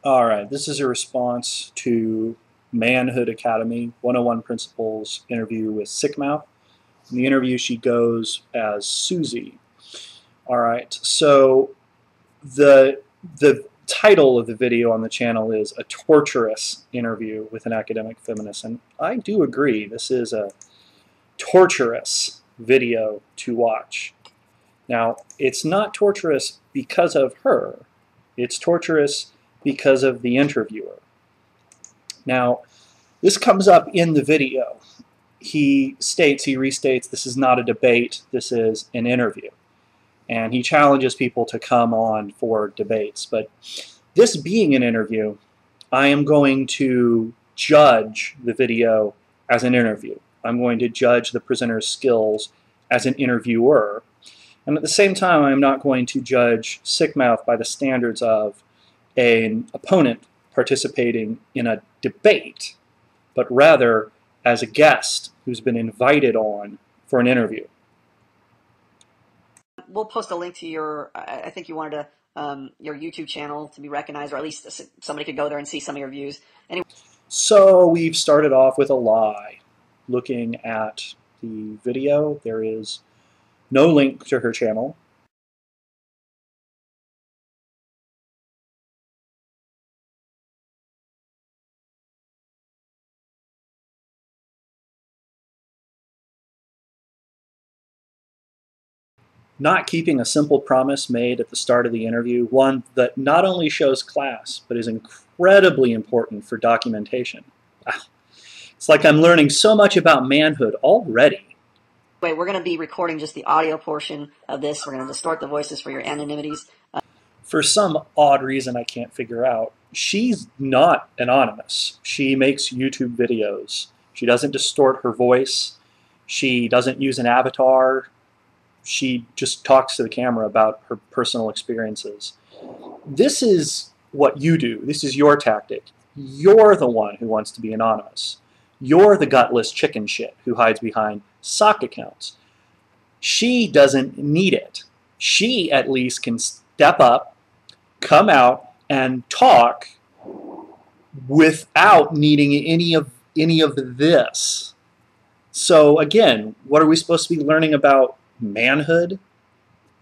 All right, this is a response to Manhood Academy 101 Principles interview with Sickmouth. In the interview, she goes as Susie. All right, so the title of the video on the channel is A Torturous Interview with an Academic Feminist, and I do agree, this is a torturous video to watch. Now, it's not torturous because of her, it's torturous because of the interviewer. Now, this comes up in the video. He restates, this is not a debate, this is an interview. And he challenges people to come on for debates. But this being an interview, I am going to judge the video as an interview. I'm going to judge the presenter's skills as an interviewer. And at the same time, I'm not going to judge Sickmouth by the standards of an opponent participating in a debate, but rather as a guest who's been invited on for an interview. We'll post a link to your, I think you wanted your YouTube channel to be recognized, or at least somebody could go there and see some of your views. Anyway. So we've started off with a lie. Looking at the video, there is no link to her channel. Not keeping a simple promise made at the start of the interview, one that not only shows class, but is incredibly important for documentation. It's like I'm learning so much about manhood already. Wait, we're going to be recording just the audio portion of this. We're going to distort the voices for your anonymities. For some odd reason I can't figure out, she's not anonymous. She makes YouTube videos. She doesn't distort her voice. She doesn't use an avatar. She just talks to the camera about her personal experiences. This is what you do. This is your tactic. You're the one who wants to be anonymous. You're the gutless chicken shit who hides behind sock accounts. She doesn't need it. She at least can step up, come out, and talk without needing any of this. So again, what are we supposed to be learning about manhood?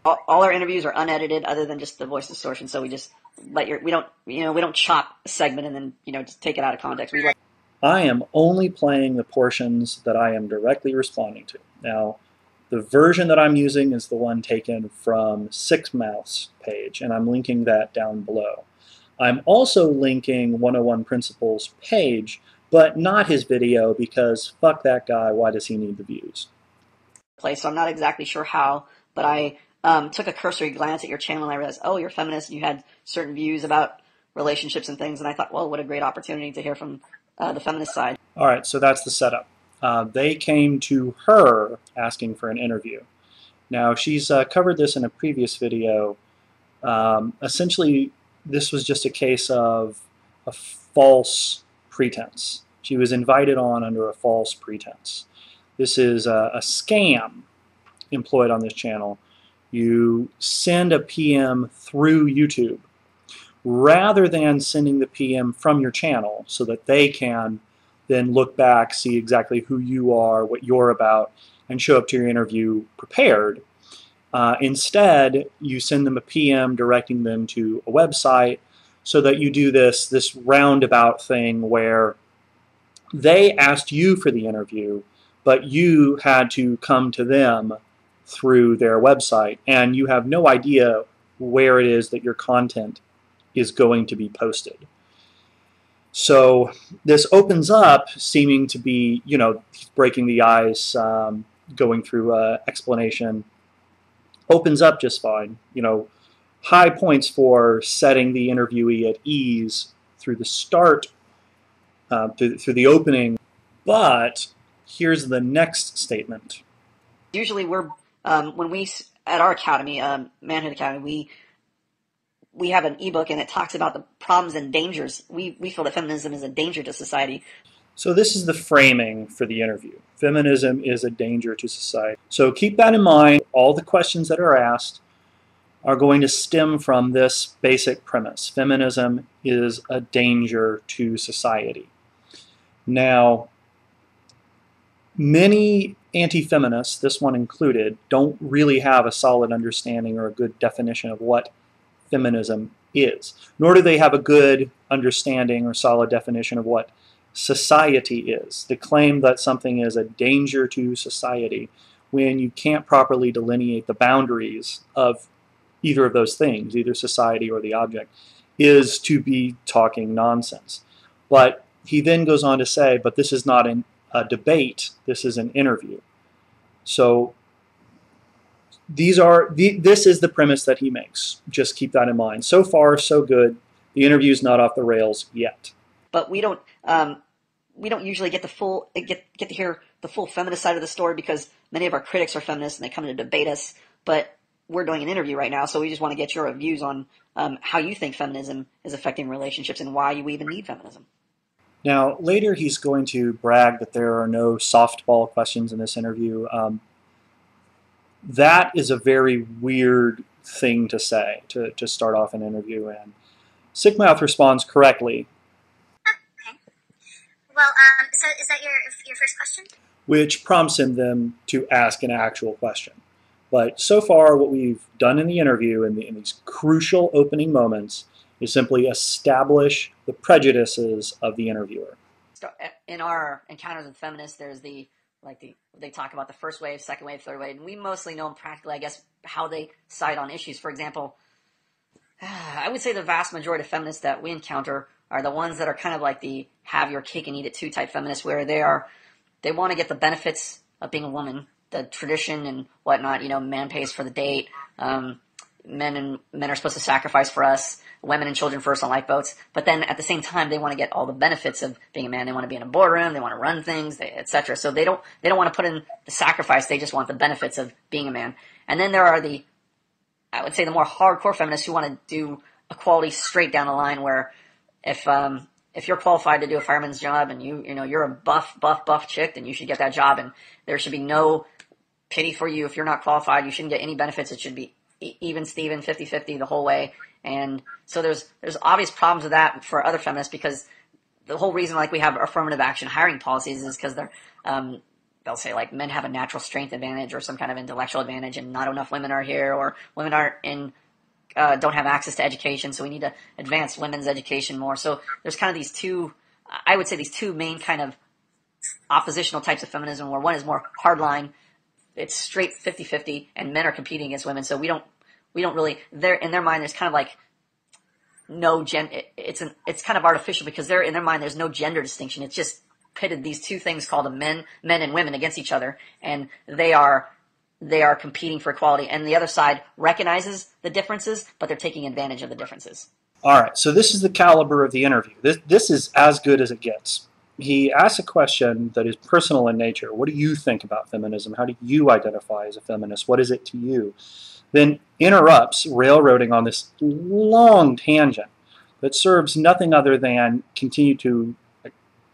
All our interviews are unedited, other than just the voice distortion. So we just we don't chop a segment and then just take it out of context. I am only playing the portions that I am directly responding to. Now, the version that I'm using is the one taken from Sickmouth's page, and I'm linking that down below. I'm also linking 101 Principles page, but not his video, because fuck that guy, why does he need the views? So I'm not exactly sure how, but I took a cursory glance at your channel and I realized, oh, you're a feminist and you had certain views about relationships and things, and I thought, well, what a great opportunity to hear from the feminist side. All right, so that's the setup. They came to her asking for an interview. Now, she's covered this in a previous video. Essentially, this was just a case of a false pretense. She was invited on under a false pretense. This is a scam employed on this channel. You send a PM through YouTube rather than sending the PM from your channel so that they can then look back, see exactly who you are, what you're about, and show up to your interview prepared. Instead, you send them a PM directing them to a website so that you do this roundabout thing where they asked you for the interview, but you had to come to them through their website, and you have no idea where it is that your content is going to be posted. So this opens up seeming to be, breaking the ice, going through explanation, opens up just fine. High points for setting the interviewee at ease through the start, through the opening, but here's the next statement. Usually we're, when we, at our academy, Manhood Academy, we have an ebook and it talks about the problems and dangers. We feel that feminism is a danger to society. So this is the framing for the interview. Feminism is a danger to society. So keep that in mind. All the questions that are asked are going to stem from this basic premise. Feminism is a danger to society. Now, many anti-feminists, this one included, don't really have a solid understanding or a good definition of what feminism is, nor do they have a good understanding or solid definition of what society is. The claim that something is a danger to society when you can't properly delineate the boundaries of either of those things, either society or the object, is to be talking nonsense. But he then goes on to say, but this is not a debate, this is an interview. So this is the premise that he makes. Just keep that in mind. So far, so good. The interview's not off the rails yet. But we don't usually get get to hear the full feminist side of the story because many of our critics are feminists and they come to debate us. But we're doing an interview right now, so we just want to get your views on how you think feminism is affecting relationships and why we even need feminism. Now, later he's going to brag that there are no softball questions in this interview. That is a very weird thing to say to start off an interview, and Sickmouth responds correctly. Okay. Well, so is that your first question? Which prompts him then to ask an actual question. But so far, what we've done in the interview in these crucial opening moments is simply establish the prejudices of the interviewer. In our encounters with feminists, there's they talk about the first wave, second wave, third wave, and we mostly know them practically, I guess, how they side on issues. For example, I would say the vast majority of feminists that we encounter are the ones that are kind of like the have your cake and eat it too type feminists, where they want to get the benefits of being a woman, the tradition and whatnot. Man pays for the date. Men are supposed to sacrifice for us. Women and children first on lifeboats. But then at the same time, they want to get all the benefits of being a man. They want to be in a boardroom. They want to run things, etc. So they don't want to put in the sacrifice. They just want the benefits of being a man. And then there are I would say the more hardcore feminists who want to do equality straight down the line, where if you're qualified to do a fireman's job and you're a buff chick, then you should get that job, and there should be no pity for you if you're not qualified. You shouldn't get any benefits. It should be even Steven, 50-50 the whole way. And so there's obvious problems with that for other feminists, because the whole reason we have affirmative action hiring policies is because they'll say men have a natural strength advantage or some kind of intellectual advantage, and not enough women are here, or women don't have access to education, so we need to advance women's education more. So there's kind of these two main kind of oppositional types of feminism, where one is more hardline, it's straight 50-50, and men are competing against women. So we don't really, in their mind, there's kind of no it's kind of artificial, because in their mind there's no gender distinction. It's just pitted these two things called men and women against each other, and they are competing for equality. And the other side recognizes the differences, but they're taking advantage of the differences. All right, so this is the caliber of the interview. This is as good as it gets. He asks a question that is personal in nature. What do you think about feminism? How do you identify as a feminist? What is it to you? Then interrupts, railroading on this long tangent that serves nothing other than continue to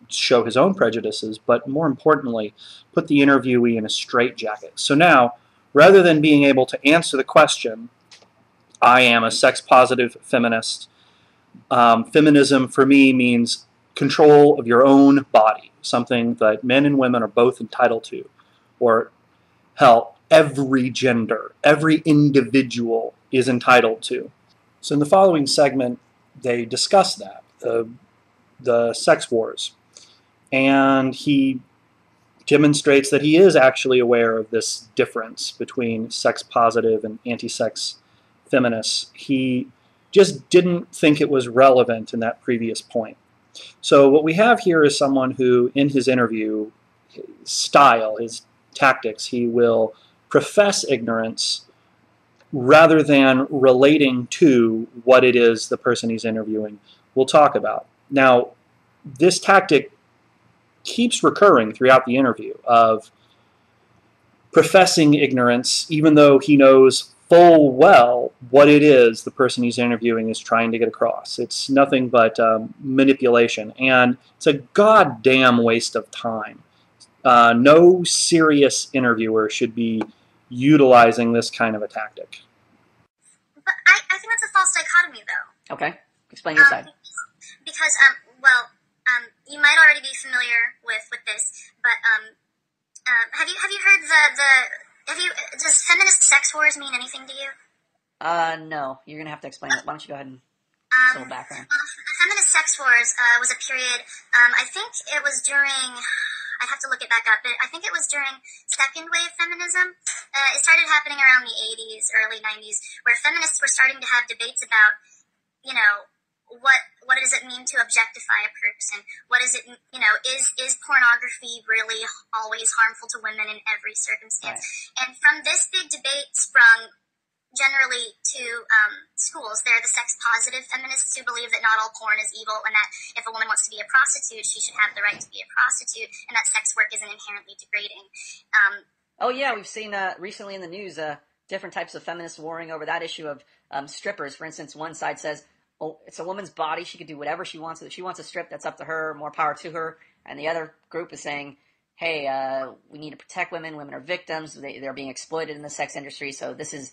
show his own prejudices, but more importantly, put the interviewee in a straitjacket. So now, rather than being able to answer the question, I am a sex-positive feminist. Feminism for me means control of your own body, something that men and women are both entitled to, or hell, every gender, every individual is entitled to. So in the following segment, they discuss that, the sex wars, and he demonstrates that he is actually aware of this difference between sex-positive and anti-sex feminists. He just didn't think it was relevant in that previous point. So what we have here is someone who, in his interview style, his tactics, he will profess ignorance rather than relating to what it is the person he's interviewing will talk about. Now, this tactic keeps recurring throughout the interview of professing ignorance, even though he knows full well what it is the person he's interviewing is trying to get across. It's nothing but manipulation, and it's a goddamn waste of time. No serious interviewer should be utilizing this kind of a tactic. But I think that's a false dichotomy, though. Okay, explain your side. Because, well, you might already be familiar with this, but have you heard does feminist sex wars mean anything to you? No, you're gonna have to explain it. Why don't you go ahead and give us a little background. Well, the feminist sex wars was a period, I think it was during, I'd have to look it back up, but I think it was during second wave feminism. It started happening around the 80s, early 90s, where feminists were starting to have debates about, you know, what does it mean to objectify a person? What is it, you know, is pornography really always harmful to women in every circumstance? Right. And from this big debate sprung generally to schools. There are the sex-positive feminists who believe that not all porn is evil and that if a woman wants to be a prostitute, she should have the right to be a prostitute and that sex work isn't inherently degrading. Oh, yeah, we've seen recently in the news different types of feminists warring over that issue of strippers. For instance, one side says, oh, it's a woman's body. She can do whatever she wants. If she wants to strip, that's up to her. More power to her. And the other group is saying, hey, we need to protect women. Women are victims. They're being exploited in the sex industry. So this is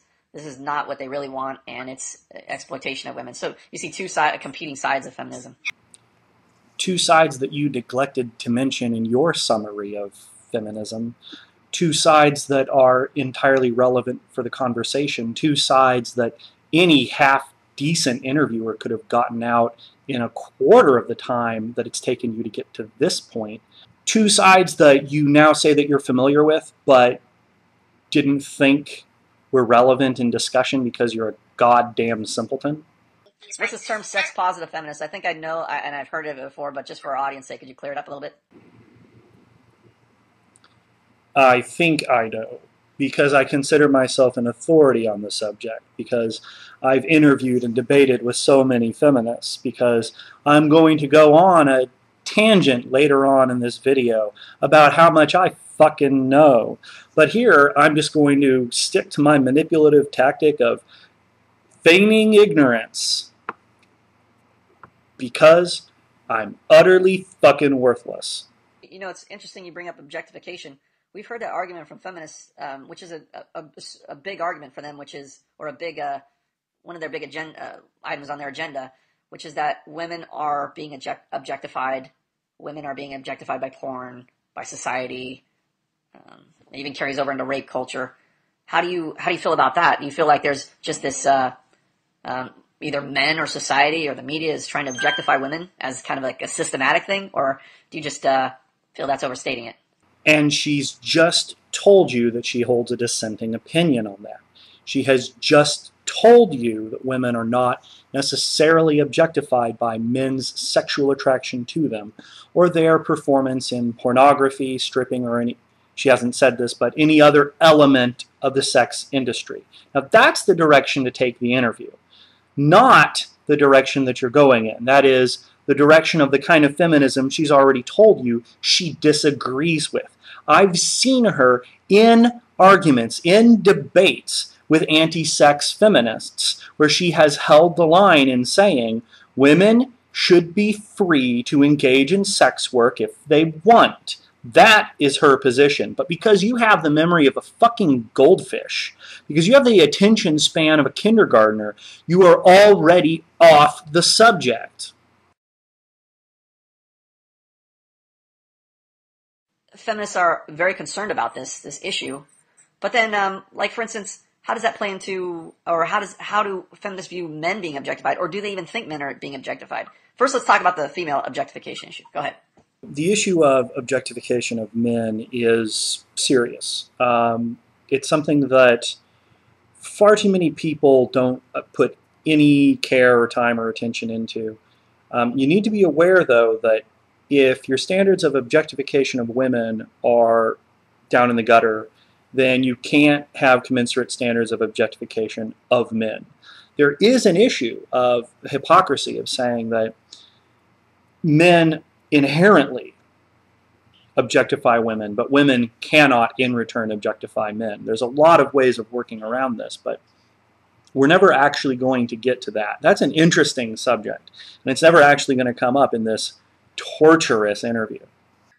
not what they really want, and it's exploitation of women. So you see two competing sides of feminism. Two sides that you neglected to mention in your summary of feminism. Two sides that are entirely relevant for the conversation. Two sides that any half-decent interviewer could have gotten out in a quarter of the time that it's taken you to get to this point. Two sides that you now say that you're familiar with, but didn't think were relevant in discussion because you're a goddamn simpleton. What's this term sex-positive feminist? I think I know, and I've heard of it before, but just for our audience sake, could you clear it up a little bit? I think I know, because I consider myself an authority on the subject, because I've interviewed and debated with so many feminists, because I'm going to go on a tangent later on in this video about how much I fucking know. But here, I'm just going to stick to my manipulative tactic of feigning ignorance because I'm utterly fucking worthless. You know, it's interesting you bring up objectification. We've heard that argument from feminists, which is a big argument for them, which is, or a big, one of their big items on their agenda, which is that women are being objectified. Women are being objectified by porn, by society. It even carries over into rape culture. How do you feel about that? Do you feel like there's just this either men or society or the media is trying to objectify women as kind of like a systematic thing, or do you just feel that's overstating it? And she's just told you that she holds a dissenting opinion on that. She has just told you that women are not necessarily objectified by men's sexual attraction to them or their performance in pornography, stripping, or any, she hasn't said this, but any other element of the sex industry. Now that's the direction to take the interview, not the direction that you're going in. That is the direction of the kind of feminism she's already told you she disagrees with. I've seen her in arguments, in debates with anti-sex feminists, where she has held the line in saying women should be free to engage in sex work if they want. That is her position. But because you have the memory of a fucking goldfish, because you have the attention span of a kindergartner, you are already off the subject. Feminists are very concerned about this issue, but then, like for instance, how does that play into, or how do feminists view men being objectified, or do they even think men are being objectified? First, let's talk about the female objectification issue. Go ahead. The issue of objectification of men is serious. It's something that far too many people don't put any care or time or attention into. You need to be aware, though, that if your standards of objectification of women are down in the gutter, then you can't have commensurate standards of objectification of men. There is an issue of hypocrisy of saying that men inherently objectify women, but women cannot in return objectify men. There's a lot of ways of working around this, but we're never actually going to get to that. That's an interesting subject, and it's never actually going to come up in this torturous interview.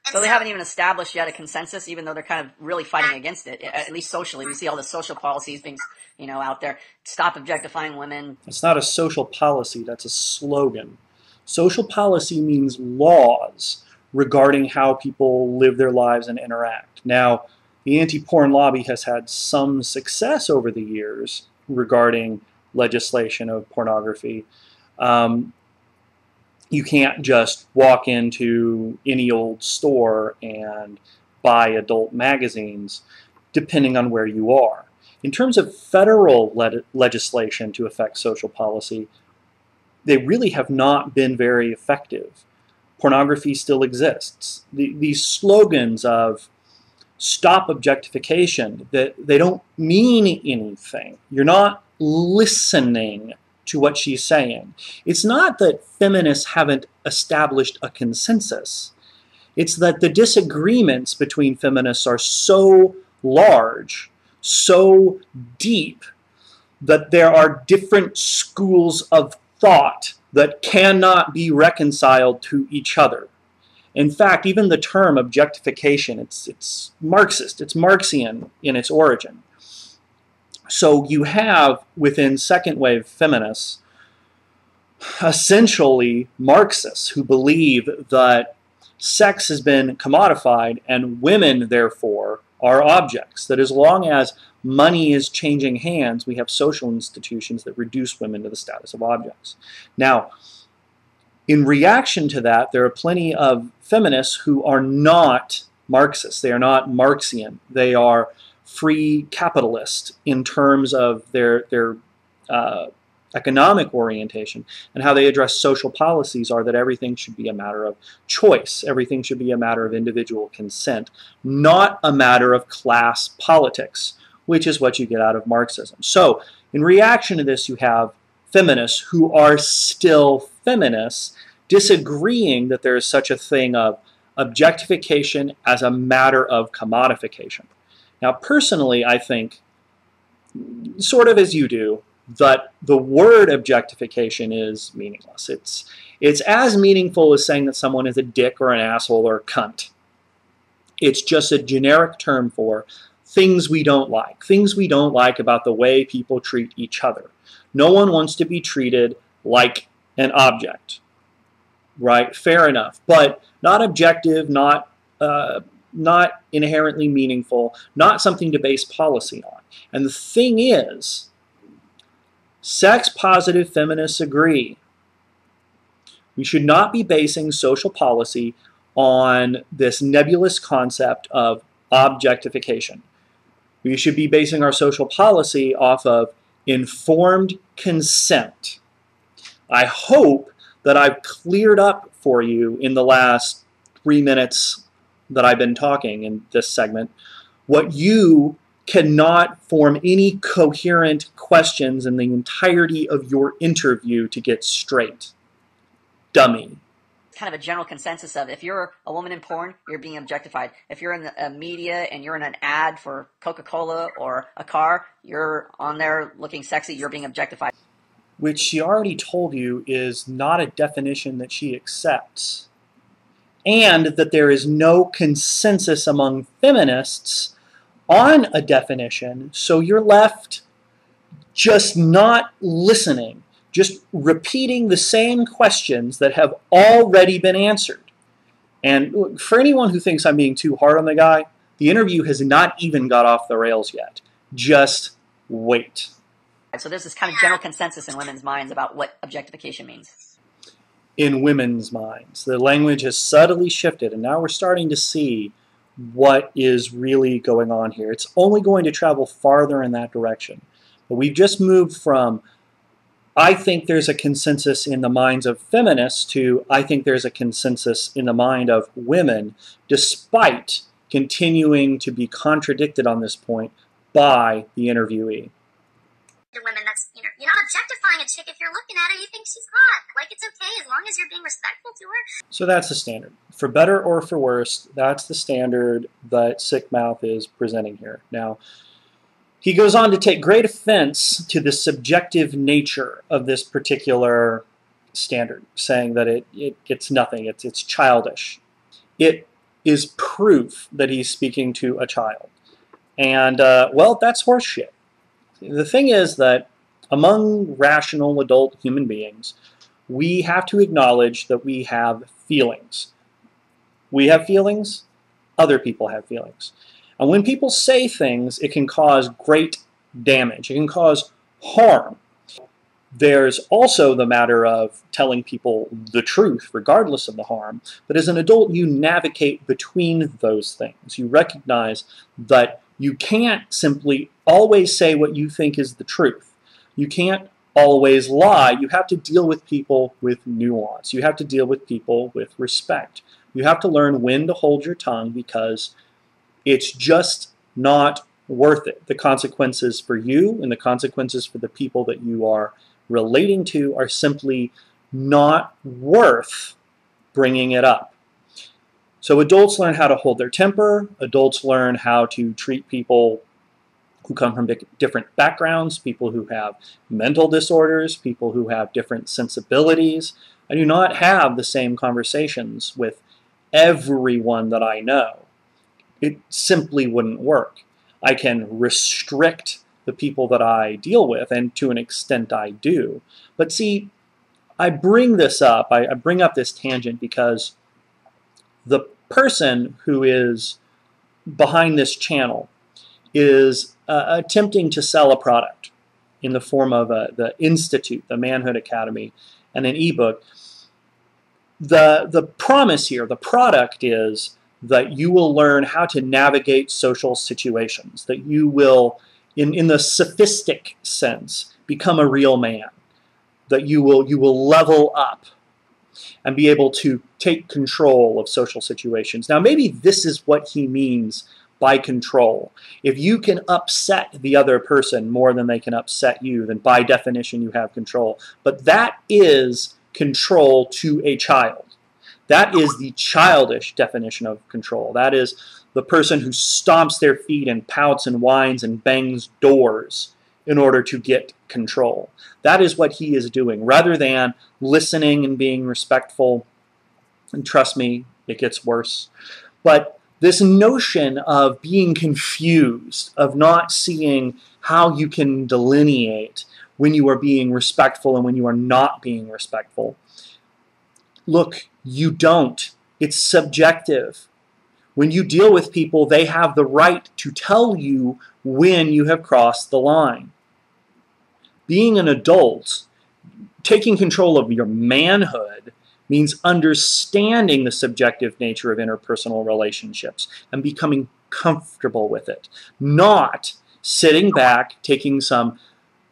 And So they haven't even established yet a consensus, even though they're kind of really fighting against it, at least socially. We see all the social policies being, out there. Stop objectifying women. It's not a social policy, that's a slogan. Social policy means laws regarding how people live their lives and interact. Now, the anti-porn lobby has had some success over the years regarding legislation of pornography. You can't just walk into any old store and buy adult magazines, depending on where you are. In terms of federal legislation to affect social policy, they really have not been very effective. Pornography still exists. These slogans of stop objectification, that they don't mean anything. You're not listening to what she's saying. It's not that feminists haven't established a consensus. It's that the disagreements between feminists are so large, so deep, that there are different schools of thought that cannot be reconciled to each other. In fact, even the term objectification, it's Marxist, it's Marxian in its origin. So you have, within second wave feminists, essentially Marxists who believe that sex has been commodified and women, therefore, are objects. That as long as money is changing hands, we have social institutions that reduce women to the status of objects. Now, in reaction to that, there are plenty of feminists who are not Marxists. They are not Marxian. They are free capitalist in terms of their economic orientation, and how they address social policies are that everything should be a matter of choice. Everything should be a matter of individual consent, not a matter of class politics, which is what you get out of Marxism. So in reaction to this, you have feminists who are still feminists disagreeing that there is such a thing of objectification as a matter of commodification. Now, personally, I think, sort of as you do, that the word objectification is meaningless. It's as meaningful as saying that someone is a dick or an asshole or a cunt. It's just a generic term for things we don't like about the way people treat each other. No one wants to be treated like an object, right? Fair enough, but not objective, not inherently meaningful, not something to base policy on. And the thing is, sex-positive feminists agree. We should not be basing social policy on this nebulous concept of objectification. We should be basing our social policy off of informed consent. I hope that I've cleared up for you in the last 3 minutes that I've been talking in this segment what you cannot form any coherent questions in the entirety of your interview to get straight. Dummy. Kind of a general consensus of if you're a woman in porn, you're being objectified. If you're in the media and you're in an ad for Coca-Cola or a car, you're on there looking sexy, you're being objectified. Which she already told you is not a definition that she accepts. And that there is no consensus among feminists on a definition, so you're left just not listening, just repeating the same questions that have already been answered. And for anyone who thinks I'm being too hard on the guy, the interview has not even got off the rails yet. Just wait. So there's this kind of general consensus in women's minds about what objectification means. In women's minds. The language has subtly shifted, and now we're starting to see what is really going on here. It's only going to travel farther in that direction. But we've just moved from, I think there's a consensus in the minds of feminists, to I think there's a consensus in the mind of women, despite continuing to be contradicted on this point by the interviewee. The women, that's, you're not objectifying a chick if you're looking at her, you think she's hot. Like, it's okay as long as you're being respectful to her. So that's the standard. For better or for worse, that's the standard that Sick Mouth is presenting here. Now, he goes on to take great offense to the subjective nature of this particular standard, saying that it's nothing, it's childish. It is proof that he's speaking to a child. And, well, that's horseshit. The thing is that among rational adult human beings, we have to acknowledge that we have feelings. We have feelings, other people have feelings. And when people say things, it can cause great damage. It can cause harm. There's also the matter of telling people the truth, regardless of the harm. But as an adult, you navigate between those things. You recognize that you can't simply always say what you think is the truth. You can't always lie. You have to deal with people with nuance. You have to deal with people with respect. You have to learn when to hold your tongue, because it's just not worth it. The consequences for you and the consequences for the people that you are relating to are simply not worth bringing it up. So adults learn how to hold their temper. Adults learn how to treat people who come from different backgrounds, people who have mental disorders, people who have different sensibilities. I do not have the same conversations with everyone that I know. It simply wouldn't work. I can restrict the people that I deal with, and to an extent I do. But see, I bring this up, I bring up this tangent because the person who is behind this channel is attempting to sell a product in the form of the Institute, the Manhood Academy, and an ebook. The promise here, the product is that you will learn how to navigate social situations, that you will, in the sophistic sense, become a real man, that you will level up and be able to take control of social situations. Now, maybe this is what he means by control. If you can upset the other person more than they can upset you, then by definition you have control. But that is control to a child. That is the childish definition of control. That is the person who stomps their feet and pouts and whines and bangs doors in order to get control. That is what he is doing, rather than listening and being respectful. And trust me, it gets worse. But this notion of being confused, of not seeing how you can delineate when you are being respectful and when you are not being respectful. Look, you don't. It's subjective. When you deal with people, they have the right to tell you when you have crossed the line. Being an adult, taking control of your manhood, means understanding the subjective nature of interpersonal relationships and becoming comfortable with it. Not sitting back, taking some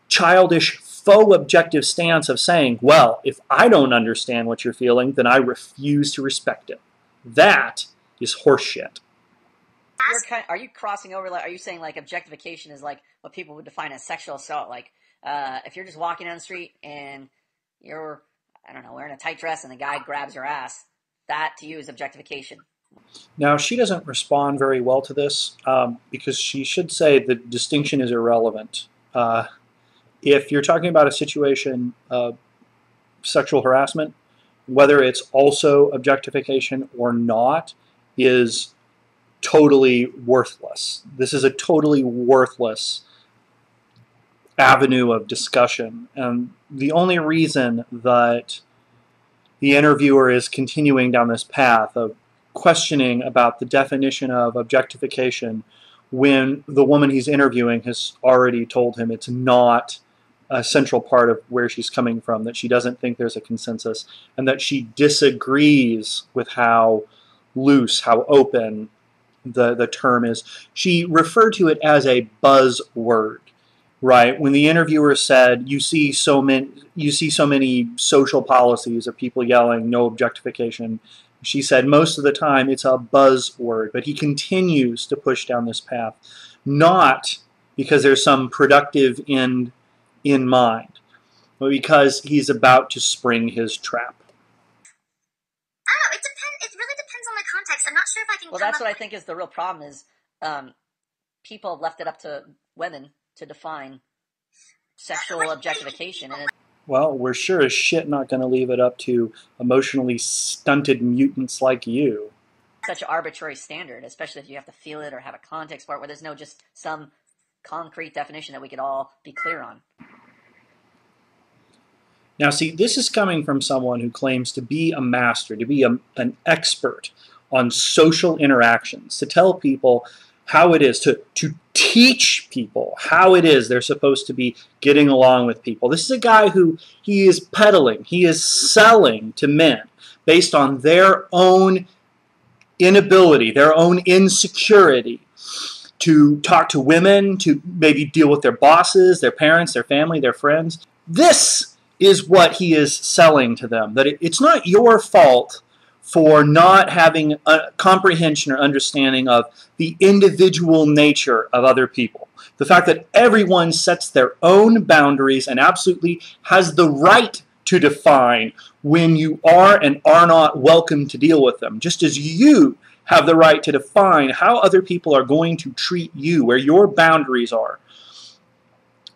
childish, faux objective stance of saying, well, if I don't understand what you're feeling, then I refuse to respect it. That is horseshit. Are you crossing over? Are you saying like objectification is like what people would define as sexual assault? Like if you're just walking down the street and you're, I don't know, wearing a tight dress and the guy grabs your ass, that to you is objectification. Now, she doesn't respond very well to this because she should say the distinction is irrelevant. If you're talking about a situation of sexual harassment, whether it's also objectification or not is totally worthless. This is a totally worthless avenue of discussion. And the only reason that the interviewer is continuing down this path of questioning about the definition of objectification when the woman he's interviewing has already told him it's not a central part of where she's coming from, that she doesn't think there's a consensus, and that she disagrees with how loose, how open the term is. She referred to it as a buzzword, right? When the interviewer said, you see so many social policies of people yelling no objectification, she said most of the time it's a buzzword. But he continues to push down this path, not because there's some productive end in mind, but because he's about to spring his trap. I don't know, it really depends on the context. I'm not sure if I can Well, that's what I think is the real problem is people have left it up to women to define sexual objectification. And well, we're sure as shit not going to leave it up to emotionally stunted mutants like you. Such an arbitrary standard, especially if you have to feel it or have a context for it where there's no just some concrete definition that we could all be clear on. Now, see, this is coming from someone who claims to be a master, to be an expert on social interactions, to tell people how it is, to teach people how it is they're supposed to be getting along with people. This is a guy who he is peddling, he is selling to men based on their own inability, their own insecurity to talk to women, to maybe deal with their bosses, their parents, their family, their friends. This is what he is selling to them, that it's not your fault for not having a comprehension or understanding of the individual nature of other people. The fact that everyone sets their own boundaries and absolutely has the right to define when you are and are not welcome to deal with them, just as you have the right to define how other people are going to treat you, where your boundaries are.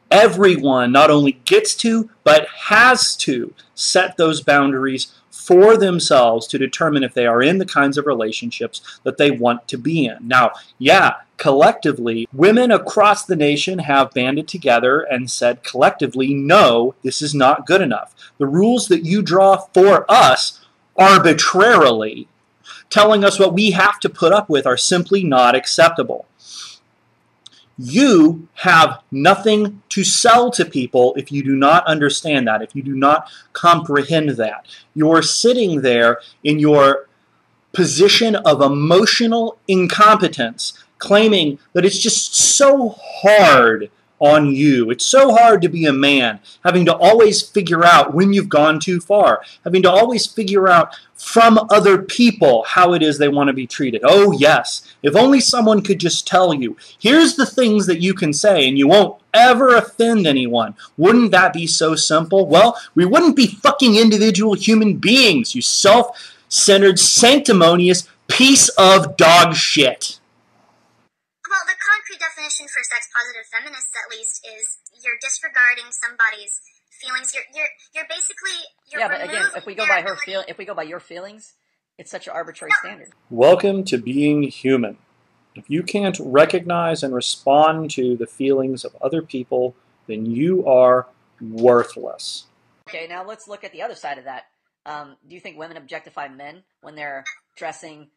Everyone not only gets to, but has to set those boundaries for themselves to determine if they are in the kinds of relationships that they want to be in. Now, yeah, collectively, women across the nation have banded together and said collectively, no, this is not good enough. The rules that you draw for us arbitrarily, telling us what we have to put up with, are simply not acceptable. You have nothing to sell to people if you do not understand that, if you do not comprehend that. You're sitting there in your position of emotional incompetence, claiming that it's just so hard on you. It's so hard to be a man, having to always figure out when you've gone too far, having to always figure out from other people how it is they want to be treated. Oh yes, if only someone could just tell you, here's the things that you can say and you won't ever offend anyone. Wouldn't that be so simple? Well, we wouldn't be fucking individual human beings, you self-centered, sanctimonious piece of dog shit. Well, the concrete definition for sex-positive feminists, at least, is you're disregarding somebody's feelings. You're basically yeah. But again, if we go by your feelings, it's such an arbitrary standard. Welcome to being human. If you can't recognize and respond to the feelings of other people, then you are worthless. Okay, now let's look at the other side of that. Do you think women objectify men when they're dressing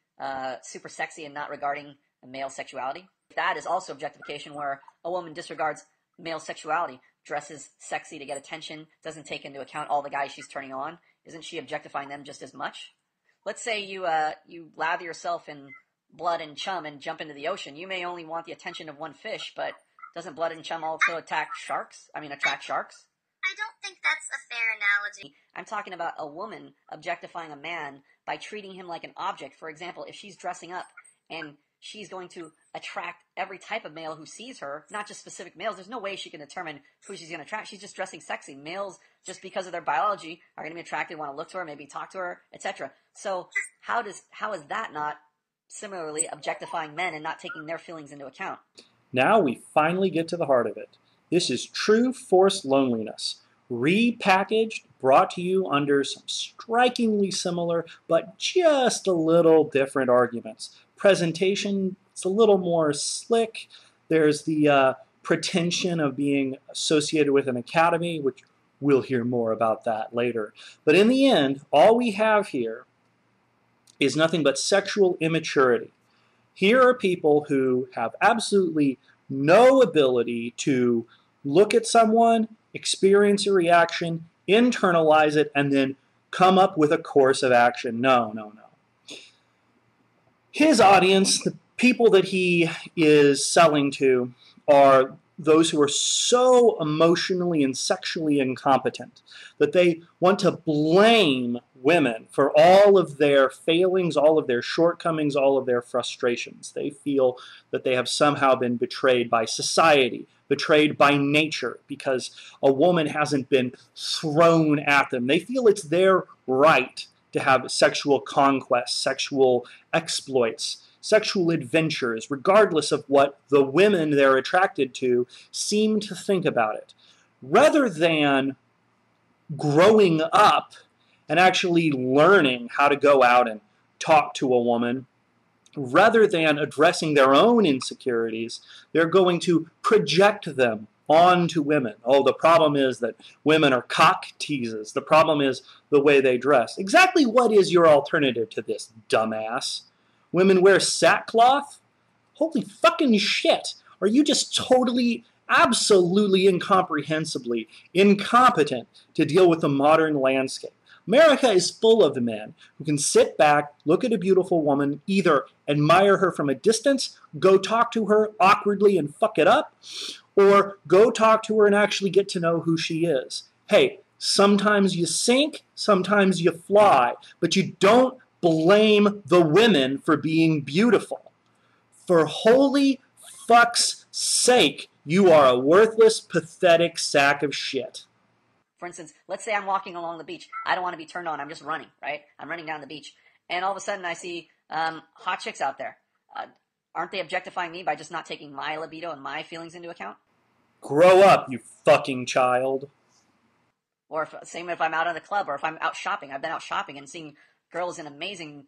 super sexy and not regarding male sexuality? That is also objectification, where a woman disregards male sexuality, dresses sexy to get attention, doesn't take into account all the guys she's turning on. Isn't she objectifying them just as much? Let's say you lather yourself in blood and chum and jump into the ocean. You may only want the attention of one fish, but doesn't blood and chum also attract sharks? I don't think that's a fair analogy. I'm talking about a woman objectifying a man by treating him like an object. For example, if she's dressing up and she's going to attract every type of male who sees her, not just specific males. There's no way she can determine who she's going to attract. She's just dressing sexy. Males, just because of their biology, are going to be attracted, want to look to her, maybe talk to her, etc. So how is that not similarly objectifying men and not taking their feelings into account? Now we finally get to the heart of it. This is true forced loneliness, repackaged, brought to you under some strikingly similar but just a little different arguments. Presentation, it's a little more slick. There's the pretension of being associated with an academy, which we'll hear more about that later. But in the end, all we have here is nothing but sexual immaturity. Here are people who have absolutely no ability to look at someone, experience a reaction, internalize it, and then come up with a course of action. No. His audience, the people that he is selling to, are those who are so emotionally and sexually incompetent that they want to blame women for all of their failings, all of their shortcomings, all of their frustrations. They feel that they have somehow been betrayed by society, betrayed by nature, because a woman hasn't been thrown at them. They feel it's their right to have sexual conquests, sexual exploits, sexual adventures, regardless of what the women they're attracted to seem to think about it. Rather than growing up and actually learning how to go out and talk to a woman, rather than addressing their own insecurities, they're going to project them onto women. Oh, the problem is that women are cock teases. The problem is the way they dress. Exactly what is your alternative to this, dumbass? Women wear sackcloth? Holy fucking shit. Are you just totally, absolutely incomprehensibly incompetent to deal with the modern landscape? America is full of men who can sit back, look at a beautiful woman, either admire her from a distance, go talk to her awkwardly and fuck it up, or go talk to her and actually get to know who she is. Hey, sometimes you sink, sometimes you fly, but you don't blame the women for being beautiful. For holy fuck's sake, you are a worthless, pathetic sack of shit. For instance, let's say I'm walking along the beach. I don't want to be turned on. I'm just running, right? I'm running down the beach. And all of a sudden I see hot chicks out there. Aren't they objectifying me by just not taking my libido and my feelings into account? Grow up, you fucking child. Or same if I'm out at the club or if I'm out shopping. I've been out shopping and seeing girls in amazing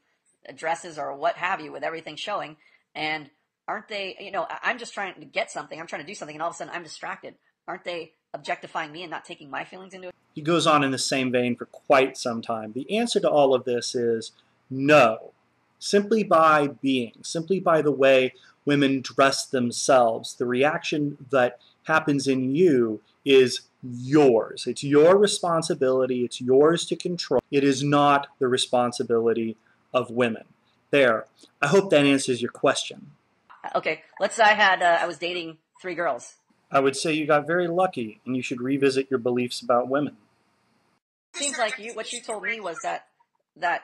dresses or what have you with everything showing. And aren't they, you know, I'm just trying to get something. I'm trying to do something and all of a sudden I'm distracted. Aren't they objectifying me and not taking my feelings into it? He goes on in the same vein for quite some time. The answer to all of this is no. Simply by being, simply by the way women dress themselves, the reaction that happens in you is yours. It's your responsibility. It's yours to control. It is not the responsibility of women. There. I hope that answers your question. Okay, let's say I was dating 3 girls. I would say you got very lucky, and you should revisit your beliefs about women. Seems like what you told me was that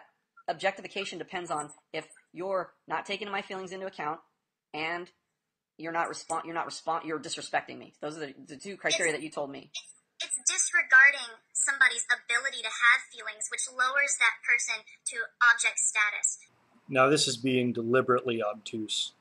objectification depends on if you're not taking my feelings into account and you're disrespecting me. Those are the 2 criteria that you told me. It's disregarding somebody's ability to have feelings, which lowers that person to object status. Now this is being deliberately obtuse.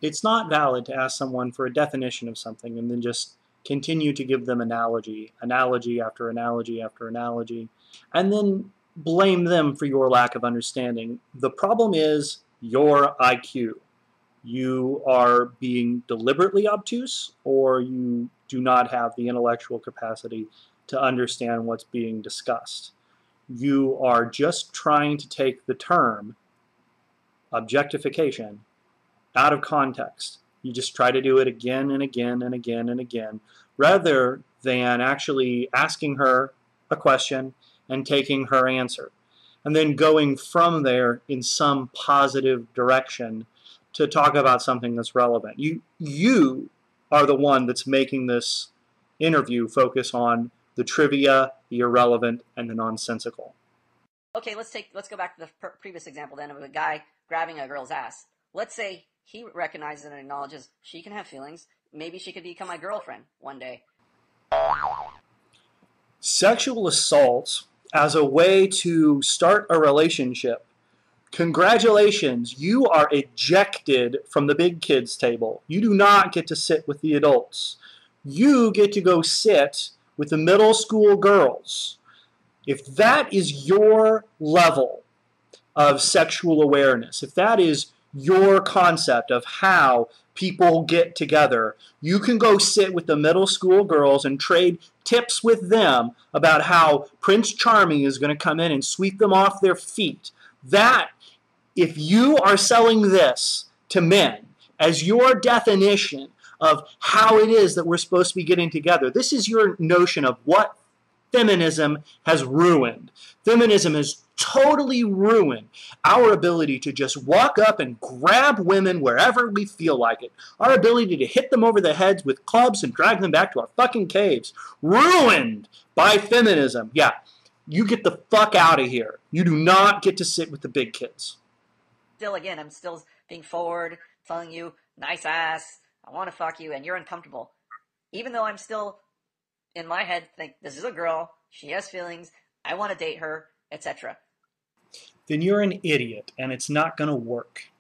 It's not valid to ask someone for a definition of something and then just continue to give them analogy after analogy after analogy, and then blame them for your lack of understanding. The problem is your IQ. You are being deliberately obtuse, or you do not have the intellectual capacity to understand what's being discussed. You are just trying to take the term objectification out of context. You just try to do it again and again and again and again, rather than actually asking her a question and taking her answer, and then going from there in some positive direction to talk about something that's relevant. You are the one that's making this interview focus on the trivia, the irrelevant, and the nonsensical. Okay, let's go back to the previous example then of a guy grabbing a girl's ass. Let's say he recognizes and acknowledges she can have feelings. Maybe she could become my girlfriend one day. Sexual assault as a way to start a relationship. Congratulations, you are ejected from the big kids table. You do not get to sit with the adults. You get to go sit with the middle school girls. If that is your level of sexual awareness, if that is your concept of how people get together, you can go sit with the middle school girls and trade tips with them about how Prince Charming is going to come in and sweep them off their feet. That, if you are selling this to men as your definition of how it is that we're supposed to be getting together, this is your notion of what feminism has ruined. Feminism has totally ruined our ability to just walk up and grab women wherever we feel like it. Our ability to hit them over the heads with clubs and drag them back to our fucking caves. Ruined by feminism. Yeah, you get the fuck out of here. You do not get to sit with the big kids. Still, again, I'm still being forward, telling you, nice ass, I want to fuck you, and you're uncomfortable. Even though I'm still, in my head, think, this is a girl, she has feelings, I want to date her, etc. Then you're an idiot, and it's not going to work.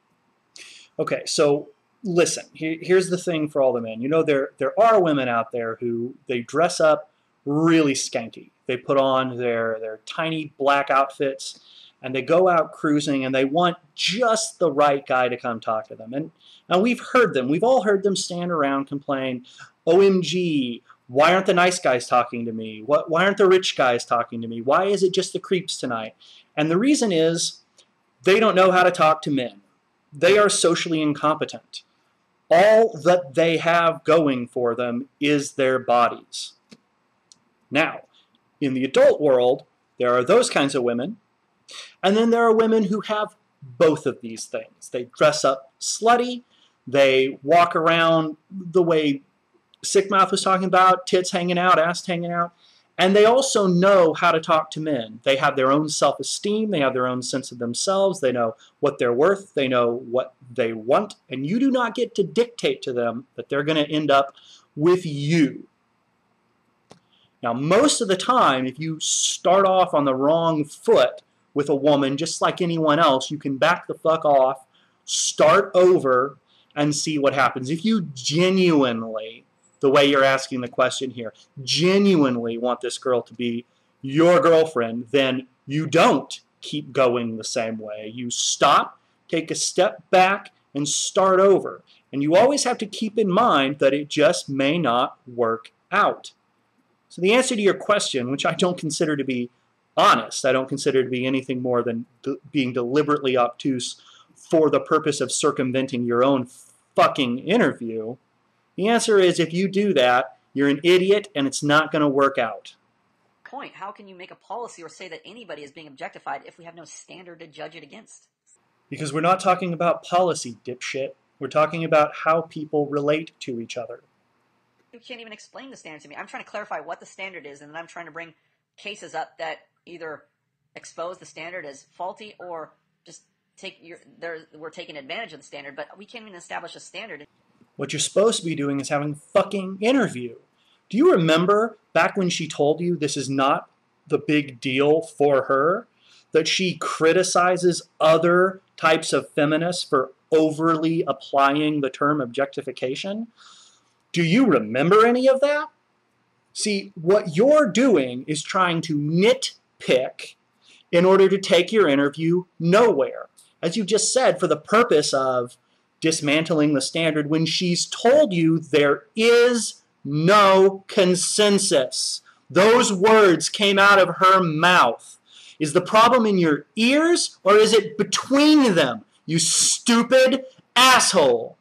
Okay, so listen, here's the thing for all the men. You know, there are women out there who, they dress up really skanky. They put on their tiny black outfits, and they go out cruising and they want just the right guy to come talk to them. And we've heard them. We've all heard them stand around complain, OMG, why aren't the nice guys talking to me? Why aren't the rich guys talking to me? Why is it just the creeps tonight? And the reason is they don't know how to talk to men. They are socially incompetent. All that they have going for them is their bodies. Now, in the adult world, there are those kinds of women, and then there are women who have both of these things. They dress up slutty, they walk around the way Sickmouth was talking about, tits hanging out, ass hanging out, and they also know how to talk to men. They have their own self-esteem, they have their own sense of themselves, they know what they're worth, they know what they want, and you do not get to dictate to them that they're going to end up with you. Now, most of the time, if you start off on the wrong foot with a woman, just like anyone else, you can back the fuck off, start over, and see what happens. If you genuinely, the way you're asking the question here, genuinely want this girl to be your girlfriend, then you don't keep going the same way. You stop, take a step back, and start over. And you always have to keep in mind that it just may not work out. So the answer to your question, which I don't consider to be honest, I don't consider to be anything more than being deliberately obtuse for the purpose of circumventing your own fucking interview, the answer is if you do that, you're an idiot and it's not going to work out. Point. How can you make a policy or say that anybody is being objectified if we have no standard to judge it against? Because we're not talking about policy, dipshit. We're talking about how people relate to each other. You can't even explain the standard to me. I'm trying to clarify what the standard is, and then I'm trying to bring cases up that either expose the standard as faulty or just we're taking advantage of the standard, but we can't even establish a standard. What you're supposed to be doing is having a fucking interview. Do you remember back when she told you this is not the big deal for her, that she criticizes other types of feminists for overly applying the term objectification? Do you remember any of that? See, what you're doing is trying to nitpick in order to take your interview nowhere. As you just said, for the purpose of dismantling the standard when she's told you there is no consensus. Those words came out of her mouth. Is the problem in your ears or is it between them, you stupid asshole?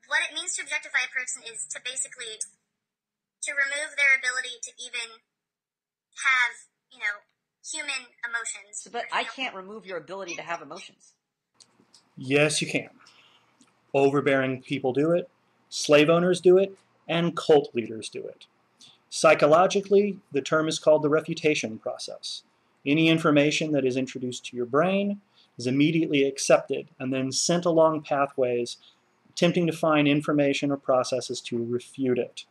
What it means to objectify a person is to basically to remove their ability to even have, human emotions. But I can't remove your ability to have emotions. Yes, you can. Overbearing people do it, slave owners do it, and cult leaders do it. Psychologically, the term is called the refutation process. Any information that is introduced to your brain is immediately accepted and then sent along pathways attempting to find information or processes to refute it.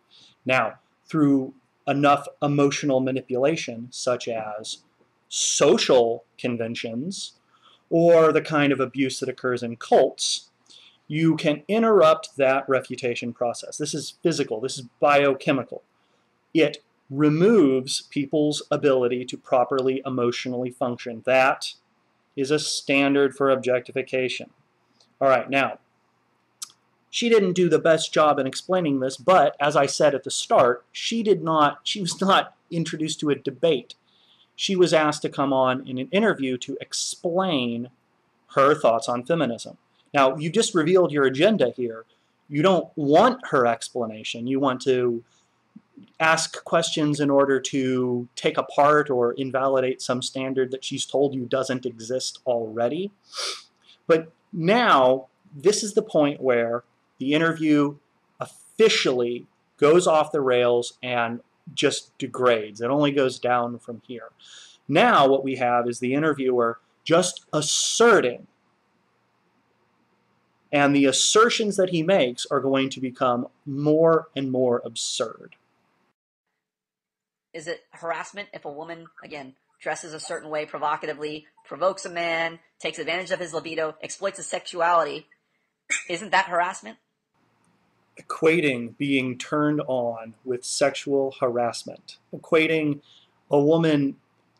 Now, through enough emotional manipulation, such as social conventions or the kind of abuse that occurs in cults, you can interrupt that refutation process. This is physical, this is biochemical. It removes people's ability to properly emotionally function. That is a standard for objectification. All right, now, she didn't do the best job in explaining this, but as I said at the start, she was not introduced to a debate. She was asked to come on in an interview to explain her thoughts on feminism. Now, you just revealed your agenda here. You don't want her explanation. You want to ask questions in order to take apart or invalidate some standard that she's told you doesn't exist already. But now, this is the point where the interview officially goes off the rails and just degrades. It only goes down from here. Now what we have is the interviewer just asserting, and the assertions that he makes are going to become more and more absurd. Is it harassment if a woman, again, dresses a certain way provocatively, provokes a man, takes advantage of his libido, exploits his sexuality? Isn't that harassment? Equating being turned on with sexual harassment. Equating a woman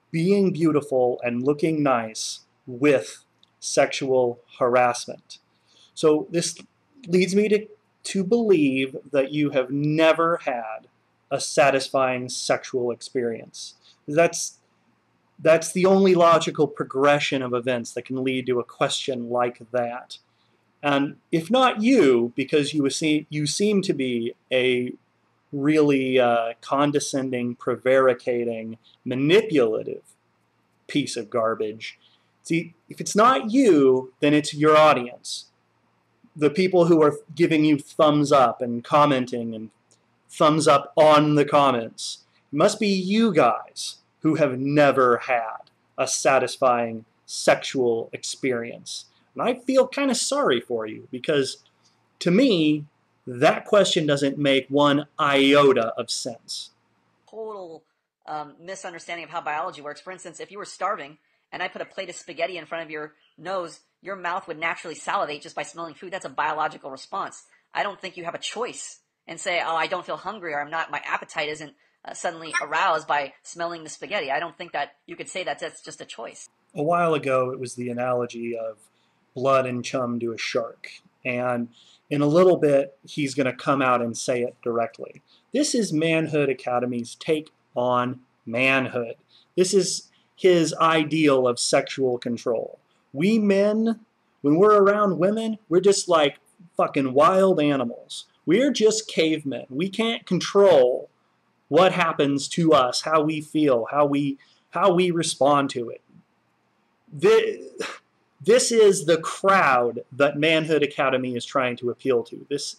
being beautiful and looking nice with sexual harassment. So this leads me to believe that you have never had a satisfying sexual experience. That's the only logical progression of events that can lead to a question like that. And if not you, because you seem to be a really condescending, prevaricating, manipulative piece of garbage. See, if it's not you, then it's your audience. The people who are giving you thumbs up and commenting and thumbs up on the comments. It must be you guys who have never had a satisfying sexual experience. And I feel kind of sorry for you, because to me, that question doesn't make one iota of sense. Total misunderstanding of how biology works. For instance, if you were starving and I put a plate of spaghetti in front of your nose, your mouth would naturally salivate just by smelling food. That's a biological response. I don't think you have a choice and say, oh, I don't feel hungry, or my appetite isn't suddenly aroused by smelling the spaghetti. I don't think that you could say that that's just a choice. A while ago, it was the analogy of blood and chum to a shark. And in a little bit, he's going to come out and say it directly. This is Manhood Academy's take on manhood. This is his ideal of sexual control. We men, when we're around women, we're just like fucking wild animals. We're just cavemen. We can't control what happens to us, how we feel, how we respond to it. This is the crowd that Manhood Academy is trying to appeal to. This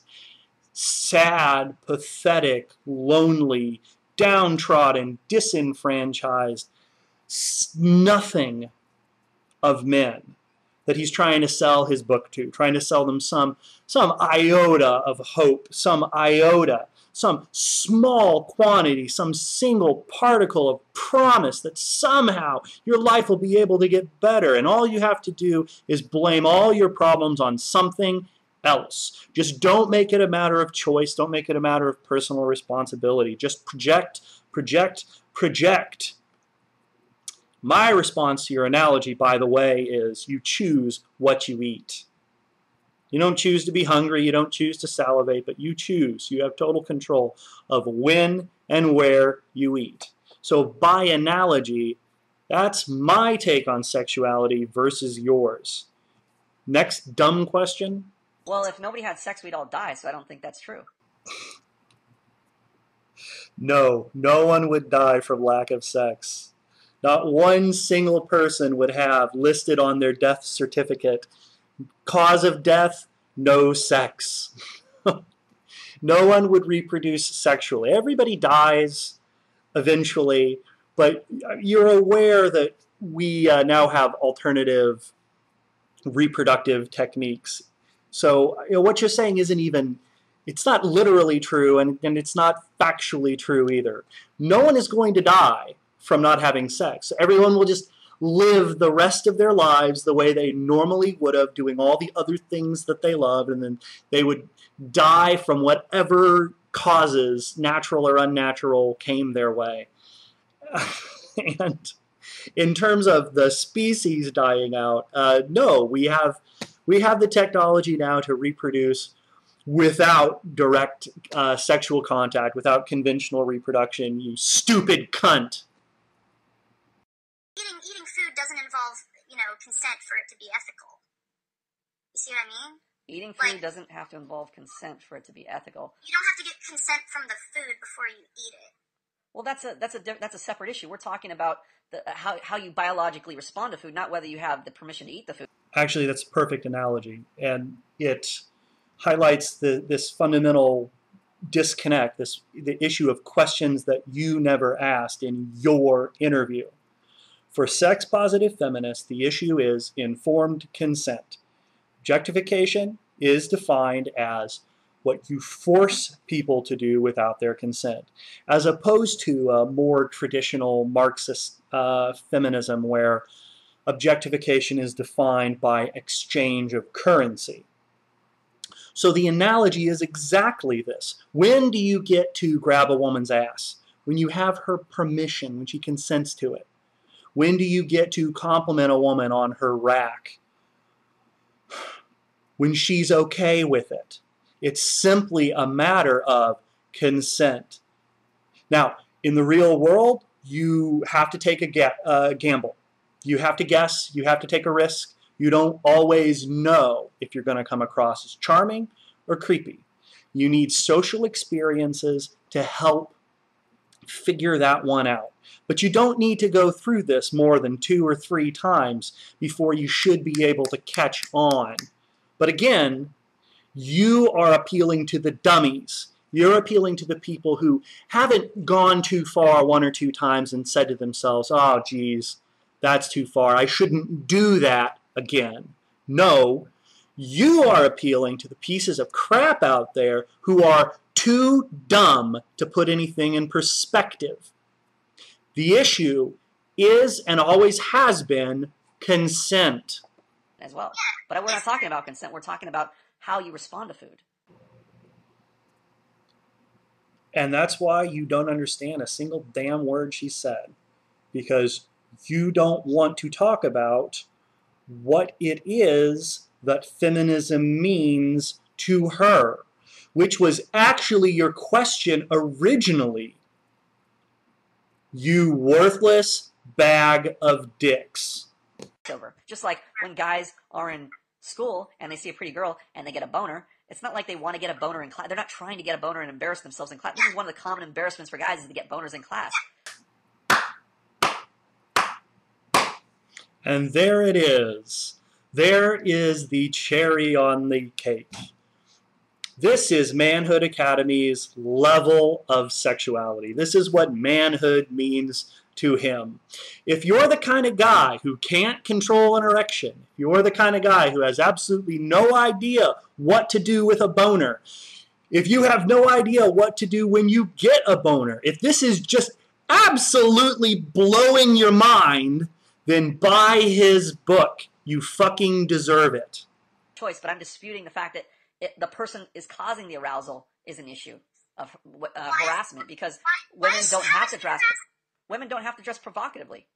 sad, pathetic, lonely, downtrodden, disenfranchised, nothing of men that he's trying to sell his book to, trying to sell them some iota of hope, some iota, some small quantity, some single particle of promise that somehow your life will be able to get better, and all you have to do is blame all your problems on something else. Just don't make it a matter of choice. Don't make it a matter of personal responsibility. Just project, project, project. My response to your analogy, by the way, is you choose what you eat. You don't choose to be hungry, you don't choose to salivate, but you choose. You have total control of when and where you eat. So by analogy, that's my take on sexuality versus yours. Next dumb question. Well, if nobody had sex, we'd all die, so I don't think that's true. No one would die from lack of sex. Not one single person would have listed on their death certificate, cause of death, no sex. No one would reproduce sexually. Everybody dies eventually, but you're aware that we now have alternative reproductive techniques. So what you're saying isn't even, it's not literally true, and it's not factually true either. No one is going to die from not having sex. Everyone will just live the rest of their lives the way they normally would have, doing all the other things that they love, and then they would die from whatever causes, natural or unnatural, came their way. And in terms of the species dying out, no, we have the technology now to reproduce without direct sexual contact, without conventional reproduction, you stupid cunt. Eating food doesn't involve, consent for it to be ethical. You see what I mean? Eating food doesn't have to involve consent for it to be ethical. You don't have to get consent from the food before you eat it. Well, that's a separate issue. We're talking about how you biologically respond to food, not whether you have the permission to eat the food. Actually, that's a perfect analogy, and it highlights this fundamental disconnect, the issue of questions that you never asked in your interview. For sex-positive feminists, the issue is informed consent. Objectification is defined as what you force people to do without their consent, as opposed to a more traditional Marxist feminism where objectification is defined by exchange of currency. So the analogy is exactly this. When do you get to grab a woman's ass? When you have her permission, when she consents to it. When do you get to compliment a woman on her rack? When she's okay with it. It's simply a matter of consent. Now, in the real world, you have to take a gamble. You have to guess. You have to take a risk. You don't always know if you're going to come across as charming or creepy. You need social experiences to help figure that one out. But you don't need to go through this more than 2 or 3 times before you should be able to catch on. But again, you are appealing to the dummies. You're appealing to the people who haven't gone too far 1 or 2 times and said to themselves, oh, geez, that's too far. I shouldn't do that again. No, you are appealing to the pieces of crap out there who are too dumb to put anything in perspective. The issue is and always has been consent. As well. But we're not talking about consent. We're talking about how you respond to food. And that's why you don't understand a single damn word she said. Because you don't want to talk about what it is that feminism means to her, which was actually your question originally. You worthless bag of dicks. Over. Just like when guys are in school and they see a pretty girl and they get a boner, it's not like they want to get a boner in class. They're not trying to get a boner and embarrass themselves in class. This is one of the common embarrassments for guys, is to get boners in class. And there it is. There is the cherry on the cake. This is Manhood Academy's level of sexuality. This is what manhood means to him. If you're the kind of guy who can't control an erection, if you're the kind of guy who has absolutely no idea what to do with a boner, if you have no idea what to do when you get a boner, if this is just absolutely blowing your mind, then buy his book. You fucking deserve it. Choice, but I'm disputing the fact that the person is causing the arousal is an issue of harassment, because women don't have to dress. Women don't have to dress provocatively.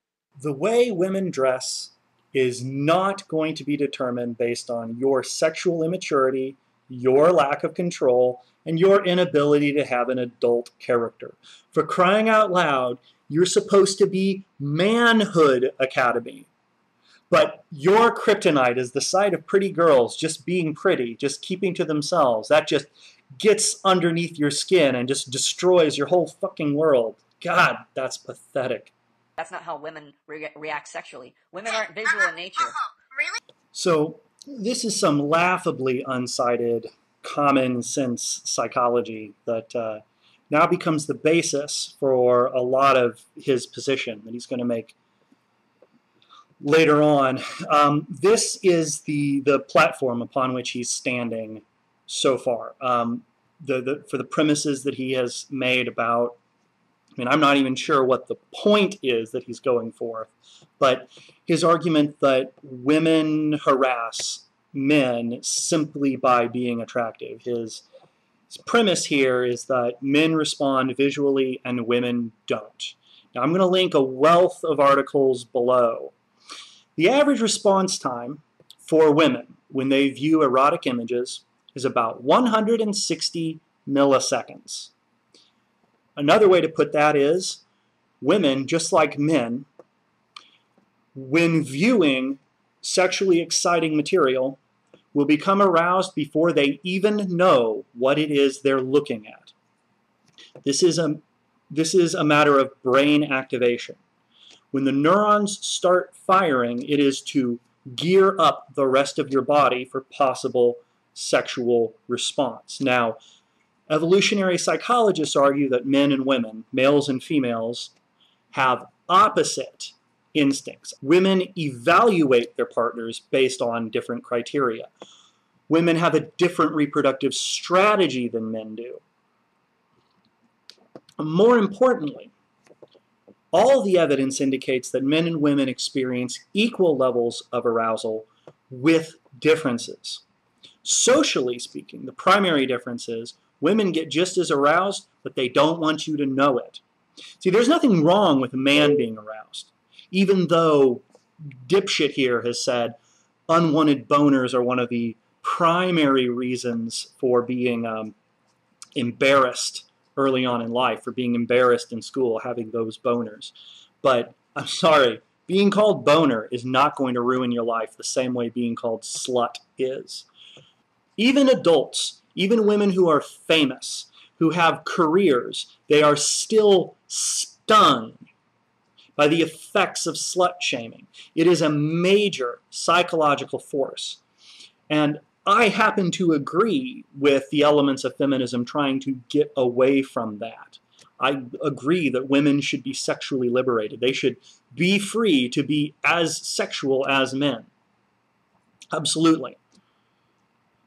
The way women dress is not going to be determined based on your sexual immaturity, your lack of control, and your inability to have an adult character. For crying out loud, you're supposed to be Manhood Academy. But your kryptonite is the sight of pretty girls just being pretty, just keeping to themselves. That just gets underneath your skin and just destroys your whole fucking world. God, that's pathetic. That's not how women react sexually. Women aren't visual in nature. Really? So this is some laughably unsighted common sense psychology that now becomes the basis for a lot of his position that he's going to make later on. This is the platform upon which he's standing so far. For the premises that he has made about, I mean, I'm not even sure what the point is that he's going for, but his argument that women harass men simply by being attractive. His premise here is that men respond visually and women don't. Now, I'm going to link a wealth of articles below. The average response time for women when they view erotic images is about 160 milliseconds. Another way to put that is, women, just like men, when viewing sexually exciting material, will become aroused before they even know what it is they're looking at. This is a matter of brain activation. When the neurons start firing, it is to gear up the rest of your body for possible sexual response. Now, evolutionary psychologists argue that men and women, males and females, have opposite instincts. Women evaluate their partners based on different criteria. Women have a different reproductive strategy than men do. More importantly, all the evidence indicates that men and women experience equal levels of arousal with differences. Socially speaking, the primary difference is women get just as aroused, but they don't want you to know it. See, there's nothing wrong with a man being aroused. even though dipshit here has said unwanted boners are one of the primary reasons for being embarrassed early on in life, for being embarrassed in school, having those boners. But I'm sorry, being called boner is not going to ruin your life the same way being called slut is. Even adults, even women who are famous, who have careers, they are still stung by the effects of slut shaming. It is a major psychological force. And I happen to agree with the elements of feminism trying to get away from that. I agree that women should be sexually liberated. They should be free to be as sexual as men. Absolutely.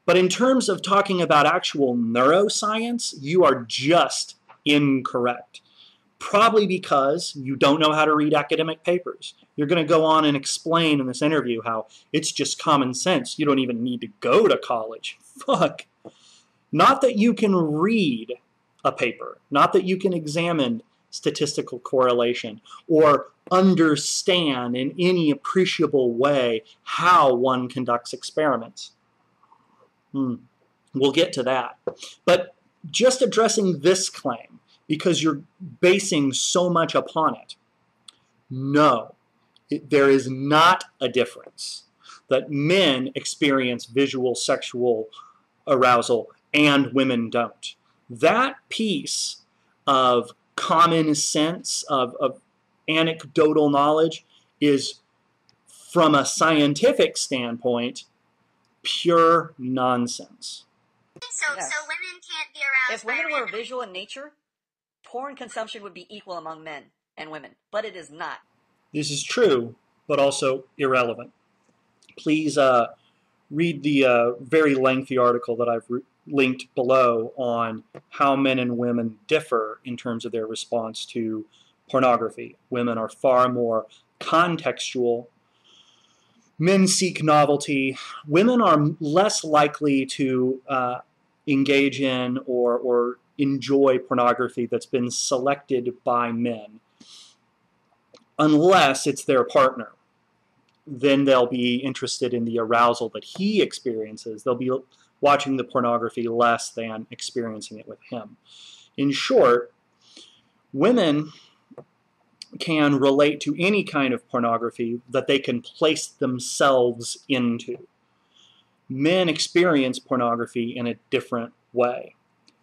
But in terms of talking about actual neuroscience, you are just incorrect. Probably because you don't know how to read academic papers. You're going to go on and explain in this interview how it's just common sense. You don't even need to go to college. Fuck. Not that you can read a paper, not that you can examine statistical correlation or understand in any appreciable way how one conducts experiments. We'll get to that. But just addressing this claim, because you're basing so much upon it, no, there is not a difference that men experience visual sexual arousal and women don't. That piece of common sense, of anecdotal knowledge, is, from a scientific standpoint, pure nonsense. So women can't be aroused. If women were visual in nature, porn consumption would be equal among men and women, but it is not. This is true, but also irrelevant. Please read the very lengthy article that I've linked below on how men and women differ in terms of their response to pornography. Women are far more contextual. Men seek novelty. Women are less likely to engage in or enjoy pornography that's been selected by men, unless it's their partner. Then they'll be interested in the arousal that he experiences. They'll be watching the pornography less than experiencing it with him. In short, women can relate to any kind of pornography that they can place themselves into. Men experience pornography in a different way.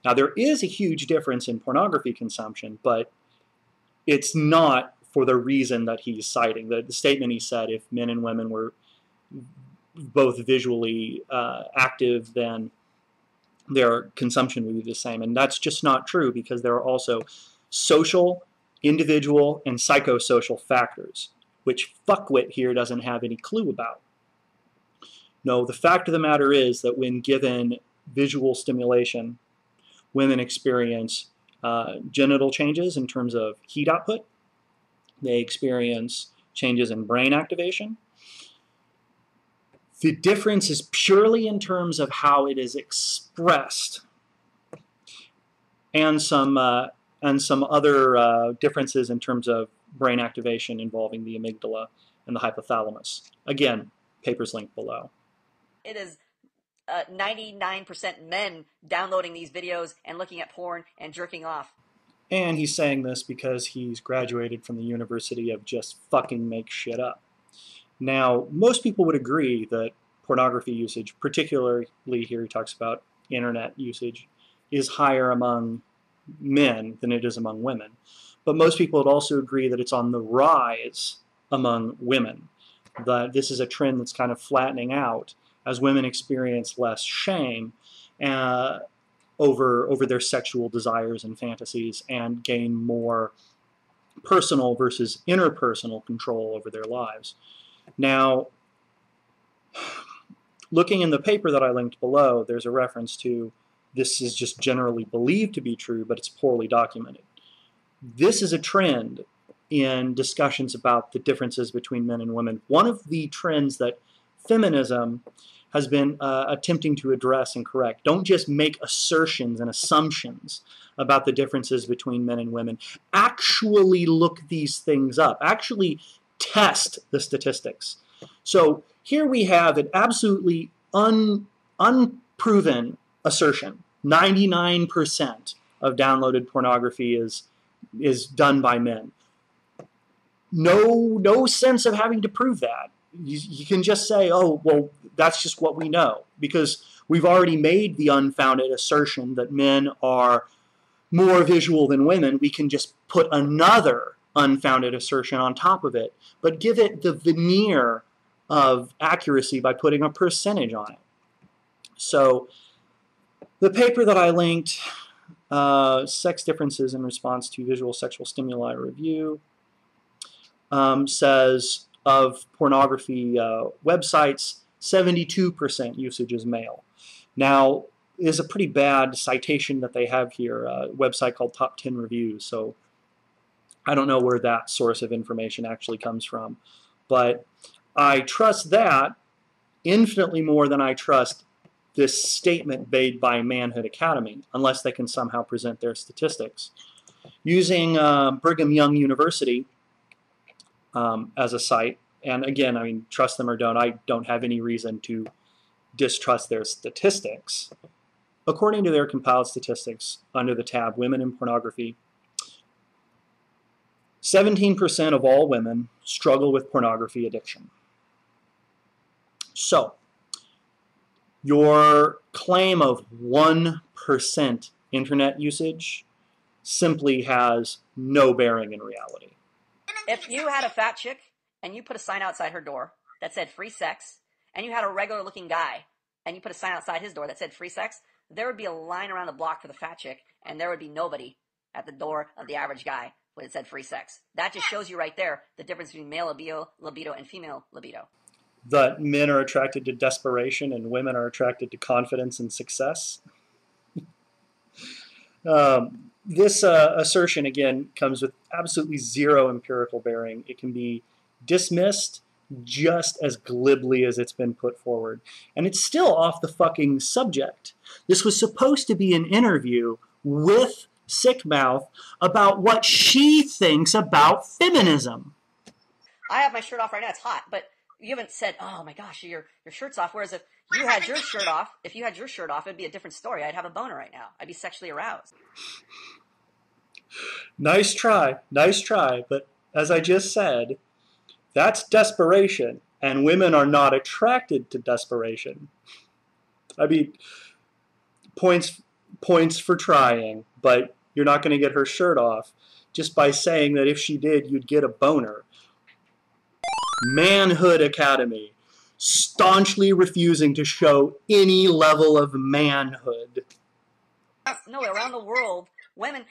Now, there is a huge difference in pornography consumption, but it's not for the reason that he's citing. The statement he said, if men and women were both visually active, then their consumption would be the same. And that's just not true, because there are also social, individual, and psychosocial factors, which fuckwit here doesn't have any clue about. No, the fact of the matter is that when given visual stimulation, women experience genital changes in terms of heat output. They experience changes in brain activation. The difference is purely in terms of how it is expressed, and some other differences in terms of brain activation involving the amygdala and the hypothalamus. Again, papers linked below. It is 99% men downloading these videos and looking at porn and jerking off. And he's saying this because he's graduated from the University of just fucking make shit up. Now, most people would agree that pornography usage, particularly here he talks about internet usage, is higher among men than it is among women. But most people would also agree that it's on the rise among women, that this is a trend that's kind of flattening out as women experience less shame over their sexual desires and fantasies, and gain more personal versus interpersonal control over their lives. Now, looking in the paper that I linked below, there's a reference to this is just generally believed to be true, but it's poorly documented. This is a trend in discussions about the differences between men and women. One of the trends that feminism has been attempting to address and correct. Don't just make assertions and assumptions about the differences between men and women. Actually look these things up. Actually test the statistics. So here we have an absolutely unproven assertion. 99% of downloaded pornography is done by men. No sense of having to prove that. You can just say, oh, well, that's just what we know, because we've already made the unfounded assertion that men are more visual than women. We can just put another unfounded assertion on top of it, but give it the veneer of accuracy by putting a percentage on it. So the paper that I linked, Sex Differences in Response to Visual Sexual Stimuli Review, says of pornography websites, 72% usage is male. Now, is a pretty bad citation that they have here, a website called Top 10 Reviews, so I don't know where that source of information actually comes from, but I trust that infinitely more than I trust this statement made by Manhood Academy, unless they can somehow present their statistics. Using Brigham Young University as a site, and again, I mean, trust them or don't, I don't have any reason to distrust their statistics. According to their compiled statistics under the tab Women in Pornography, 17% of all women struggle with pornography addiction. So, your claim of 1% internet usage simply has no bearing in reality. If you had a fat chick and you put a sign outside her door that said free sex, and you had a regular looking guy and you put a sign outside his door that said free sex, there would be a line around the block for the fat chick, and there would be nobody at the door of the average guy when it said free sex. That just shows you right there the difference between male libido and female libido. That men are attracted to desperation and women are attracted to confidence and success. This assertion, again, comes with absolutely zero empirical bearing. It can be dismissed just as glibly as it's been put forward. And it's still off the fucking subject. This was supposed to be an interview with Sickmouth about what she thinks about feminism. I have my shirt off right now. It's hot, but you haven't said, oh my gosh, your shirt's off. Whereas if you had your shirt off, it'd be a different story. I'd have a boner right now. I'd be sexually aroused. Nice try, but as I just said, that's desperation, and women are not attracted to desperation. I mean, points for trying, but you're not going to get her shirt off just by saying that if she did, you'd get a boner. Manhood Academy, staunchly refusing to show any level of manhood. No, around the world, women,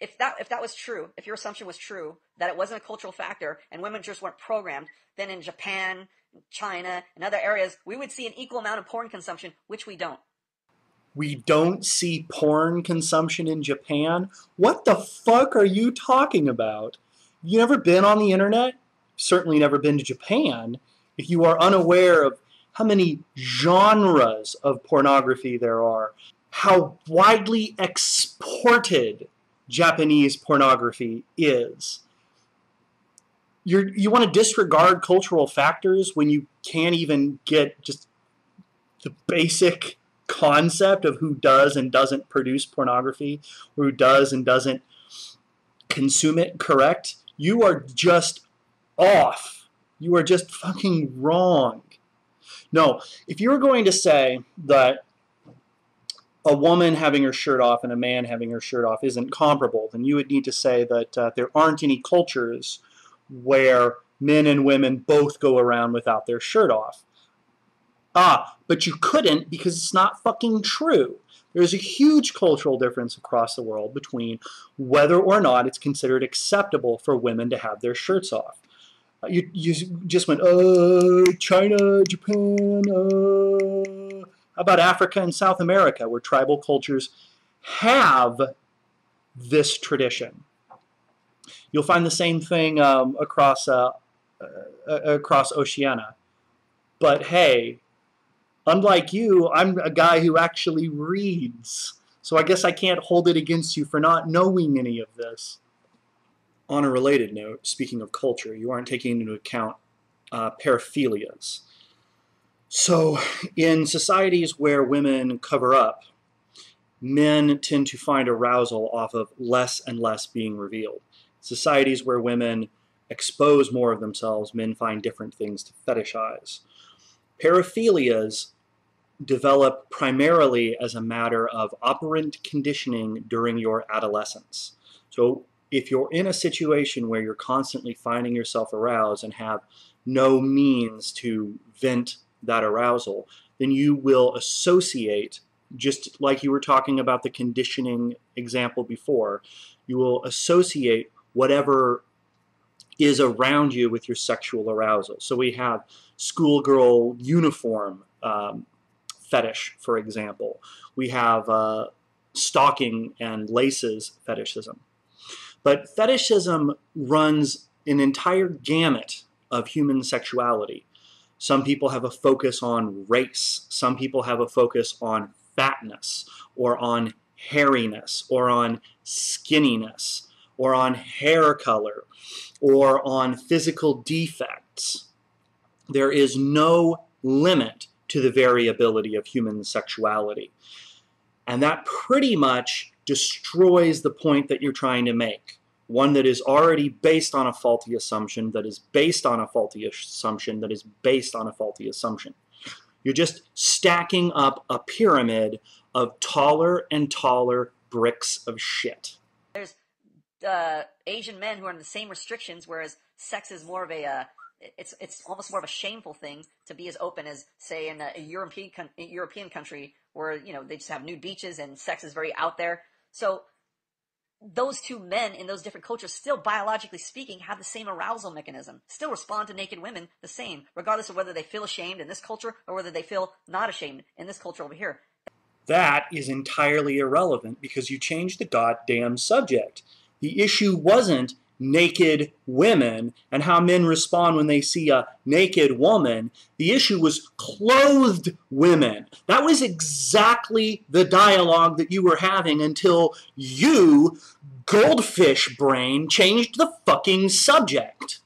if that was true, if your assumption was true, that it wasn't a cultural factor and women just weren't programmed, then in Japan, China, and other areas, we would see an equal amount of porn consumption, which we don't. We don't see porn consumption in Japan? What the fuck are you talking about? You never been on the internet? Certainly never been to Japan. If you are unaware of how many genres of pornography there are, how widely exported Japanese pornography is. You want to disregard cultural factors when you can't even get just the basic concept of who does and doesn't produce pornography, or who does and doesn't consume it correct? You are just off. You are just fucking wrong. No, if you were going to say that a woman having her shirt off and a man having her shirt off isn't comparable, then you would need to say that there aren't any cultures where men and women both go around without their shirt off. But you couldn't, because it's not fucking true. There's a huge cultural difference across the world between whether or not it's considered acceptable for women to have their shirts off. You just went, China, Japan, how about Africa and South America, where tribal cultures have this tradition? You'll find the same thing across Oceania. But hey, unlike you, I'm a guy who actually reads. So I guess I can't hold it against you for not knowing any of this. On a related note, speaking of culture, you aren't taking into account paraphilias. So in societies where women cover up, men tend to find arousal off of less and less being revealed. Societies where women expose more of themselves, men find different things to fetishize. Paraphilias develop primarily as a matter of operant conditioning during your adolescence. So if you're in a situation where you're constantly finding yourself aroused and have no means to vent that arousal, then you will associate, just like you were talking about the conditioning example before, you will associate whatever is around you with your sexual arousal. So we have schoolgirl uniform fetish, for example. We have stocking and laces fetishism. But fetishism runs an entire gamut of human sexuality. Some people have a focus on race. Some people have a focus on fatness, or on hairiness, or on skinniness, or on hair color, or on physical defects. There is no limit to the variability of human sexuality. And that pretty much destroys the point that you're trying to make. One that is already based on a faulty assumption, that is based on a faulty assumption, that is based on a faulty assumption. You're just stacking up a pyramid of taller and taller bricks of shit. There's Asian men who are in the same restrictions, whereas sex is more of a it's almost more of a shameful thing to be as open as, say, in a European country where, you know, they just have nude beaches and sex is very out there. So those two men in those different cultures still, biologically speaking, have the same arousal mechanism, still respond to naked women the same, regardless of whether they feel ashamed in this culture or whether they feel not ashamed in this culture over here. That is entirely irrelevant because you changed the goddamn subject. The issue wasn't naked women and how men respond when they see a naked woman. The issue was clothed women. That was exactly the dialogue that you were having until you, goldfish brain, changed the fucking subject.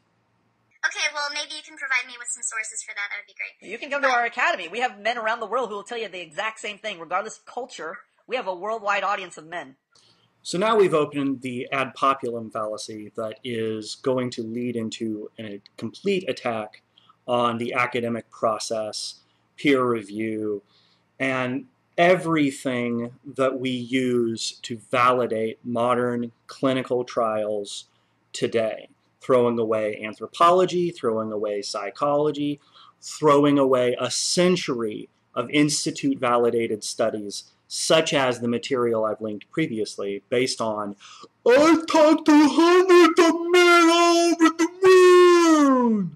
Okay, well, maybe you can provide me with some sources for that. That would be great. You can come to our academy. We have men around the world who will tell you the exact same thing, regardless of culture. We have a worldwide audience of men. So now we've opened the ad populum fallacy that is going to lead into a complete attack on the academic process, peer review, and everything that we use to validate modern clinical trials today. Throwing away anthropology, throwing away psychology, throwing away a century of institute-validated studies such as the material I've linked previously, based on, I've talked to hundreds of men all over the world.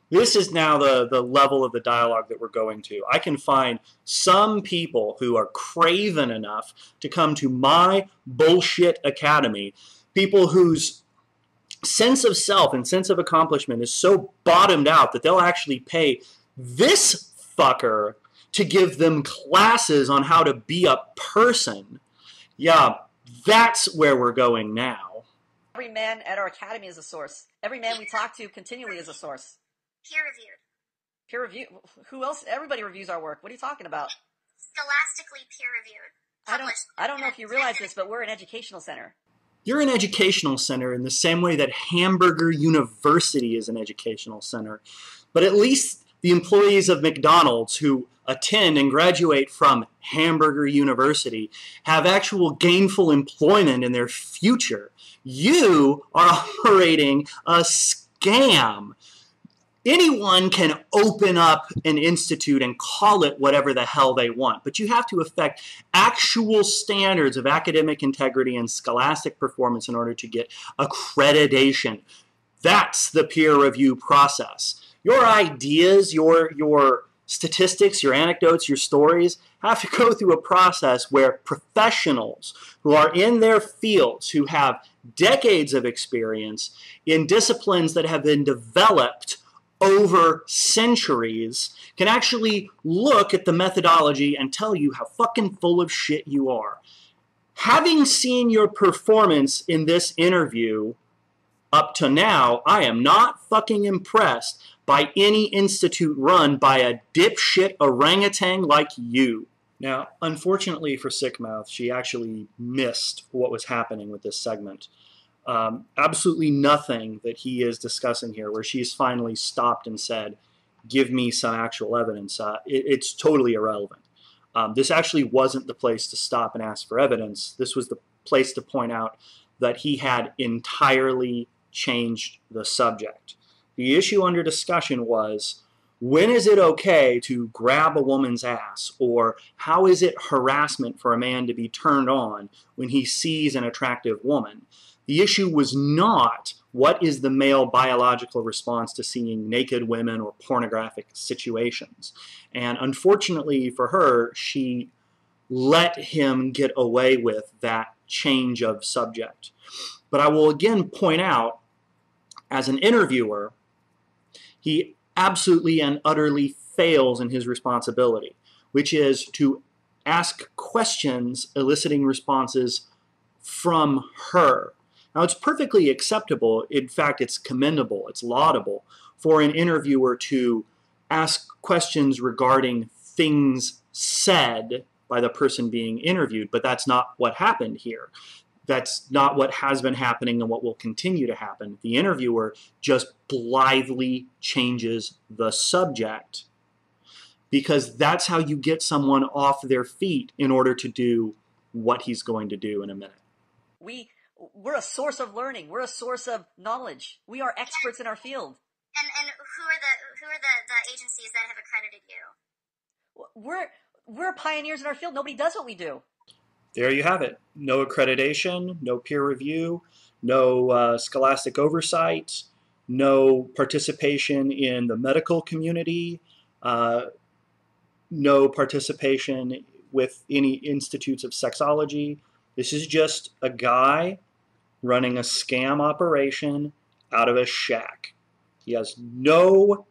This is now the level of the dialogue that we're going to. I can find some people who are craven enough to come to my bullshit academy, people whose sense of self and sense of accomplishment is so bottomed out that they'll actually pay this fucker to give them classes on how to be a person. Yeah, that's where we're going now. Every man at our academy is a source. Every man we talk to continually is a source. Peer-reviewed. Peer review? Who else? Everybody reviews our work. What are you talking about? Scholastically peer-reviewed. I don't know if you realize this, but we're an educational center. You're an educational center in the same way that Hamburger University is an educational center. But at least the employees of McDonald's who attend and graduate from Hamburger University have actual gainful employment in their future. You are operating a scam. Anyone can open up an institute and call it whatever the hell they want, but you have to affect actual standards of academic integrity and scholastic performance in order to get accreditation. That's the peer review process. Your ideas, your statistics, your anecdotes, your stories have to go through a process where professionals who are in their fields, who have decades of experience in disciplines that have been developed over centuries, can actually look at the methodology and tell you how fucking full of shit you are. Having seen your performance in this interview, Up to now, I am not fucking impressed by any institute run by a dipshit orangutan like you. Now, unfortunately for Sickmouth, she actually missed what was happening with this segment. Absolutely nothing that he is discussing here, where she's finally stopped and said, give me some actual evidence. It's totally irrelevant. This actually wasn't the place to stop and ask for evidence. This was the place to point out that he had entirely changed the subject. The issue under discussion was, when is it okay to grab a woman's ass? Or how is it harassment for a man to be turned on when he sees an attractive woman? The issue was not what is the male biological response to seeing naked women or pornographic situations. And unfortunately for her, she let him get away with that change of subject. But I will again point out, as an interviewer, he absolutely and utterly fails in his responsibility, which is to ask questions eliciting responses from her. Now, it's perfectly acceptable, in fact, it's commendable, it's laudable, for an interviewer to ask questions regarding things said by the person being interviewed, but that's not what happened here. That's not what has been happening and what will continue to happen. The interviewer just blithely changes the subject, because that's how you get someone off their feet in order to do what he's going to do in a minute. We're a source of learning. We're a source of knowledge. We are experts in our field. And who are the agencies that have accredited you? We're pioneers in our field. Nobody does what we do. There you have it. No accreditation, no peer review, no scholastic oversight, no participation in the medical community, no participation with any institutes of sexology. This is just a guy running a scam operation out of a shack. He has no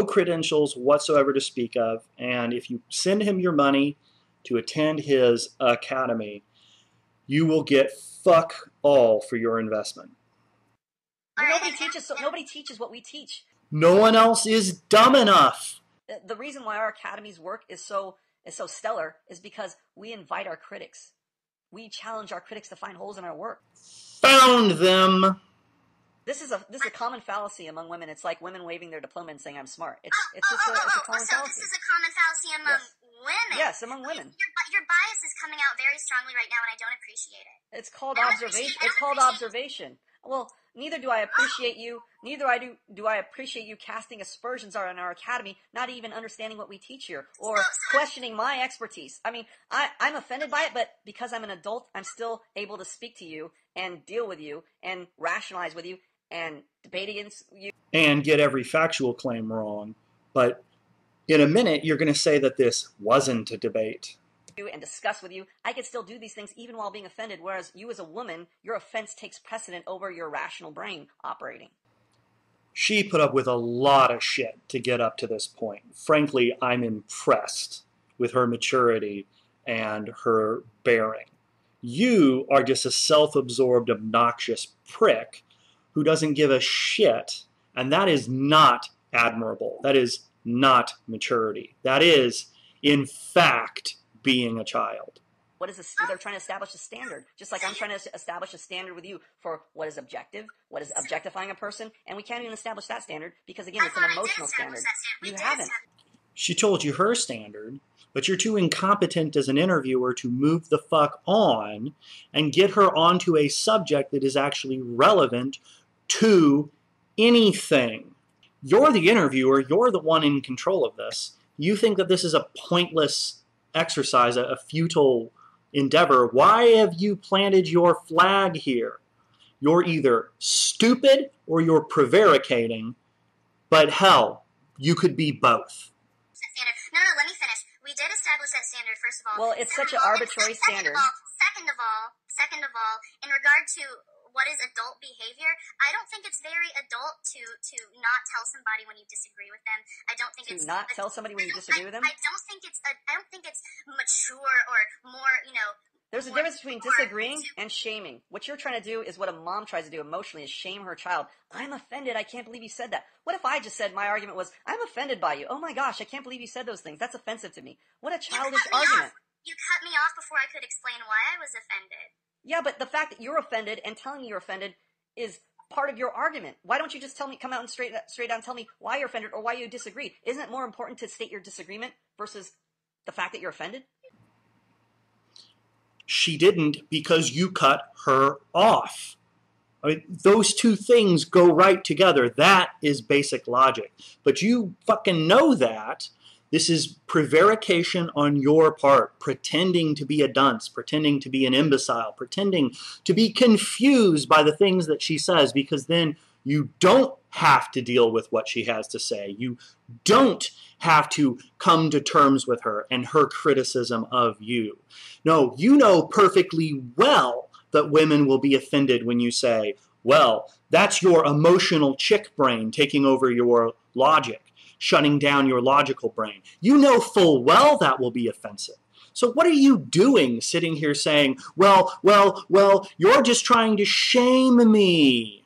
credentials whatsoever to speak of, and if you send him your money to attend his academy, you will get fuck all for your investment. Nobody teaches what we teach. No one else is dumb enough. The reason why our academy's work is so stellar is because we invite our critics. We challenge our critics to find holes in our work. Found them. This is a common fallacy among women. It's like women waving their diploma and saying, I'm smart. It's a common fallacy. So this is a common fallacy among women? Yes, among women. Your bias is coming out very strongly right now, and I don't appreciate it. It's called observation. It's called observation. Well, neither do I appreciate you. Neither do I appreciate you casting aspersions on our academy, not even understanding what we teach here, or questioning my expertise. I mean, I'm offended by it, but because I'm an adult, I'm still able to speak to you and deal with you and rationalize with you and debate against you. And get every factual claim wrong. But in a minute, you're going to say that this wasn't a debate. And discuss with you. I could still do these things even while being offended, whereas you as a woman, your offense takes precedent over your rational brain operating. She put up with a lot of shit to get up to this point. Frankly, I'm impressed with her maturity and her bearing. You are just a self-absorbed, obnoxious prick who doesn't give a shit, and that is not admirable. That is not maturity. That is, in fact, being a child. They're trying to establish a standard, just like I'm trying to establish a standard with you for what is objective, what is objectifying a person, and we can't even establish that standard because, again, it's an emotional standard. You haven't. She told you her standard, but you're too incompetent as an interviewer to move the fuck on and get her onto a subject that is actually relevant to anything. You're the interviewer. You're the one in control of this. You think that this is a pointless exercise, a futile endeavor. Why have you planted your flag here? You're either stupid or you're prevaricating, but hell, you could be both. No, let me finish. We did establish that standard, first of all. Well, it's such an arbitrary standard. Second of all, in regard to what is adult behavior, I don't think it's very adult to not tell somebody when you disagree with them. I don't think it's not tell somebody when you disagree with them. I don't think it's mature or more, There's a difference between disagreeing and shaming. What you're trying to do is what a mom tries to do emotionally, is shame her child. I'm offended. I can't believe you said that. What if I just said my argument was, I'm offended by you. Oh my gosh, I can't believe you said those things. That's offensive to me. What a childish argument. You cut me off before I could explain why I was offended. Yeah, but the fact that you're offended and telling me you're offended is part of your argument. Why don't you just tell me, come out and straight out and tell me why you're offended or why you disagree? Isn't it more important to state your disagreement versus the fact that you're offended? She didn't, because you cut her off. I mean, those two things go right together. That is basic logic. But you fucking know that. This is prevarication on your part, pretending to be a dunce, pretending to be an imbecile, pretending to be confused by the things that she says, because then you don't have to deal with what she has to say. You don't have to come to terms with her and her criticism of you. No, you know perfectly well that women will be offended when you say, well, that's your emotional chick brain taking over your logic, shutting down your logical brain. You know full well that will be offensive. So what are you doing sitting here saying, well, you're just trying to shame me?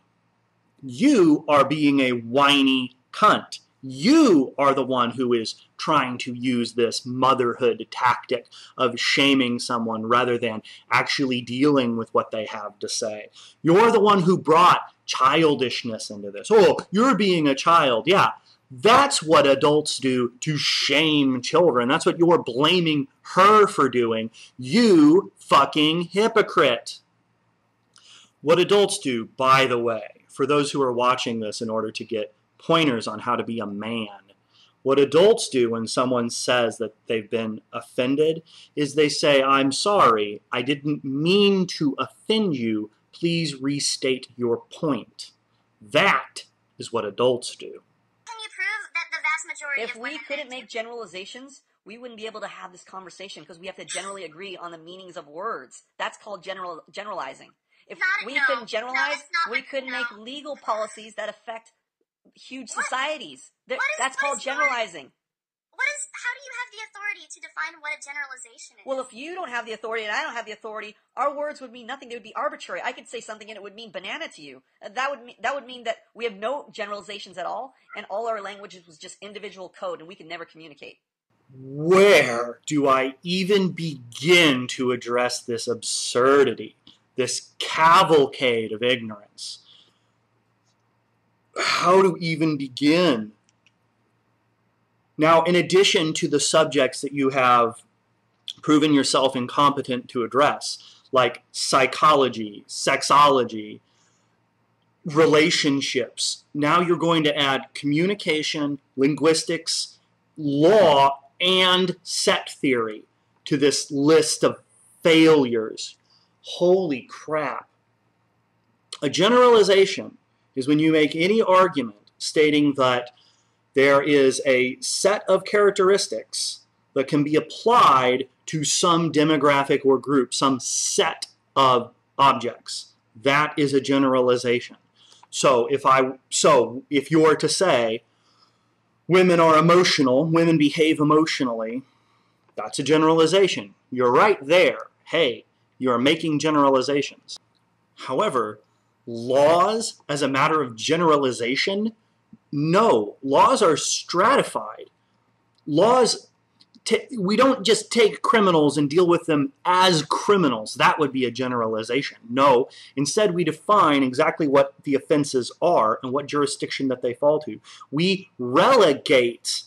You are being a whiny cunt. You are the one who is trying to use this motherhood tactic of shaming someone rather than actually dealing with what they have to say. You're the one who brought childishness into this. Oh, you're being a child. Yeah, that's what adults do to shame children. That's what you're blaming her for doing. You fucking hypocrite. What adults do, by the way, for those who are watching this in order to get pointers on how to be a man, what adults do when someone says that they've been offended is they say, I'm sorry, I didn't mean to offend you. Please restate your point. That is what adults do. Can you prove that the vast majority If of we women couldn't make generalizations, we wouldn't be able to have this conversation because we have to generally agree on the meanings of words. That's called generalizing. If we couldn't generalize, we couldn't make legal policies that affect huge societies. That's called generalizing. How do you have the authority to define what a generalization is? Well, if you don't have the authority and I don't have the authority, our words would mean nothing. They would be arbitrary. I could say something and it would mean banana to you. That would mean that we have no generalizations at all, and all our languages was just individual code, and we could never communicate. Where do I even begin to address this absurdity, this cavalcade of ignorance? How to even begin? Now, in addition to the subjects that you have proven yourself incompetent to address, like psychology, sexology, relationships, now you're going to add communication, linguistics, law, and set theory to this list of failures. Holy crap. A generalization is when you make any argument stating that there is a set of characteristics that can be applied to some demographic or group, some set of objects. That is a generalization. So if you were to say women are emotional, women behave emotionally, that's a generalization. You're right there. Hey, you're making generalizations. However, laws as a matter of generalization, no. Laws are stratified. Laws, we don't just take criminals and deal with them as criminals. That would be a generalization. No. Instead, we define exactly what the offenses are and what jurisdiction that they fall to. We relegate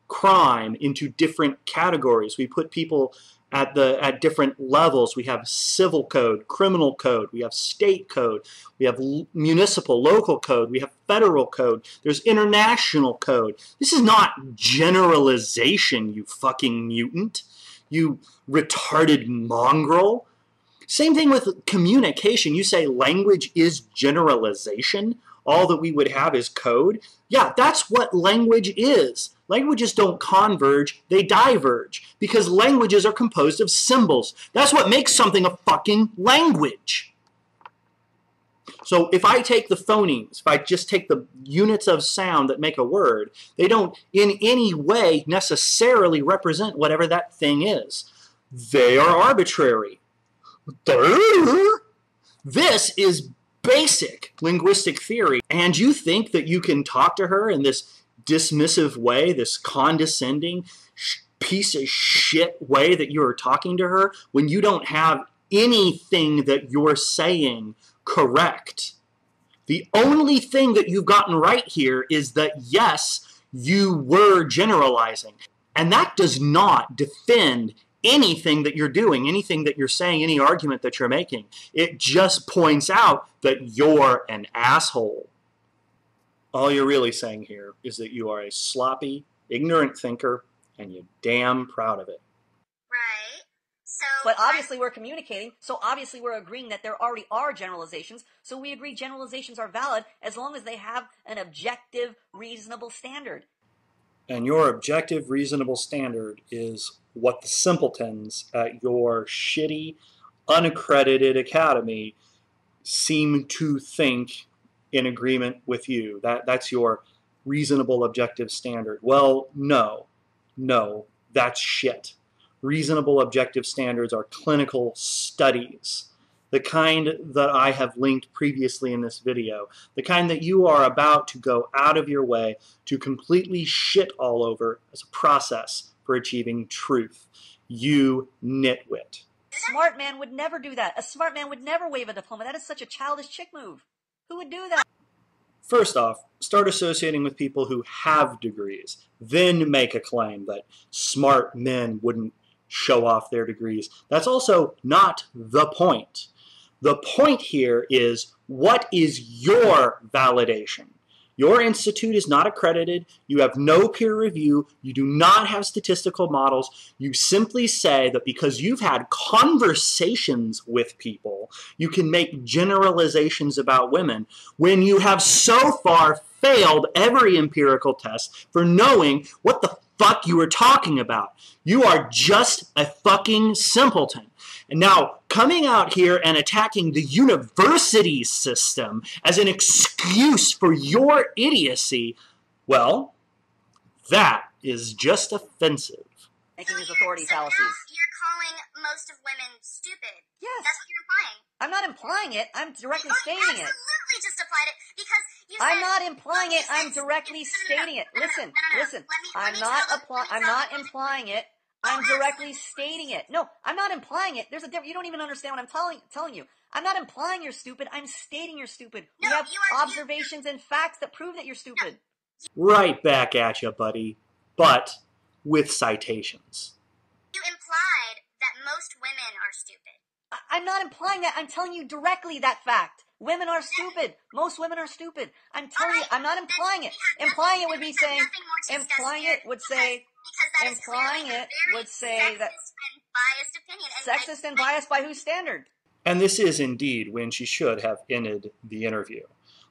crime into different categories. We put people at different levels. We have civil code, criminal code, we have state code, we have municipal, local code, we have federal code, there's international code. This is not generalization, you fucking mutant, you retarded mongrel. Same thing with communication. You say language is generalization. All that we would have is code. Yeah, that's what language is. Languages don't converge, they diverge, because languages are composed of symbols. That's what makes something a fucking language. So if I take the phonemes, if I just take the units of sound that make a word, they don't in any way necessarily represent whatever that thing is. They are arbitrary. This is basic linguistic theory. And you think that you can talk to her in this dismissive way, this condescending piece of shit way that you are talking to her when you don't have anything that you're saying correct. The only thing that you've gotten right here is that, yes, you were generalizing. And that does not defend anything that you're doing, anything that you're saying, any argument that you're making. It just points out that you're an asshole. All you're really saying here is that you are a sloppy, ignorant thinker, and you're damn proud of it. Right. So, but obviously we're communicating, so obviously we're agreeing that there already are generalizations, so we agree generalizations are valid as long as they have an objective, reasonable standard. And your objective, reasonable standard is what the simpletons at your shitty, unaccredited academy seem to think in agreement with you. That's your reasonable, objective standard. Well, no, that's shit. Reasonable, objective standards are clinical studies, the kind that I have linked previously in this video, the kind that you are about to go out of your way to completely shit all over as a process for achieving truth. You nitwit. A smart man would never do that. A smart man would never wave a diploma. That is such a childish chick move. Who would do that? First off, start associating with people who have degrees. Then make a claim that smart men wouldn't show off their degrees. That's also not the point. The point here is, what is your validation? Your institute is not accredited. You have no peer review. You do not have statistical models. You simply say that because you've had conversations with people, you can make generalizations about women when you have so far failed every empirical test for knowing what the fuck you were talking about. You are just a fucking simpleton. And now, coming out here and attacking the university system as an excuse for your idiocy, well, that is just offensive. Making his authority fallacies. You're calling most of women stupid. Yes. That's what you're implying. I'm not implying it. I'm directly stating it. You absolutely just applied it because you said... I'm not implying it. I'm directly stating it. Listen. I'm not implying it. I'm directly stating it. No, I'm not implying it. There's a difference. You don't even understand what I'm telling you. I'm not implying you're stupid. I'm stating you're stupid. We have observations and facts that prove that you're stupid. Right back at you, buddy. But with citations. You implied that most women are stupid. I'm not implying that. I'm telling you directly that fact. Women are stupid. Most women are stupid. I'm telling you. I'm not implying it. Implying it would be saying. Implying it would say. Implying it would say that sexist and biased by whose standard? And this is indeed when she should have ended the interview.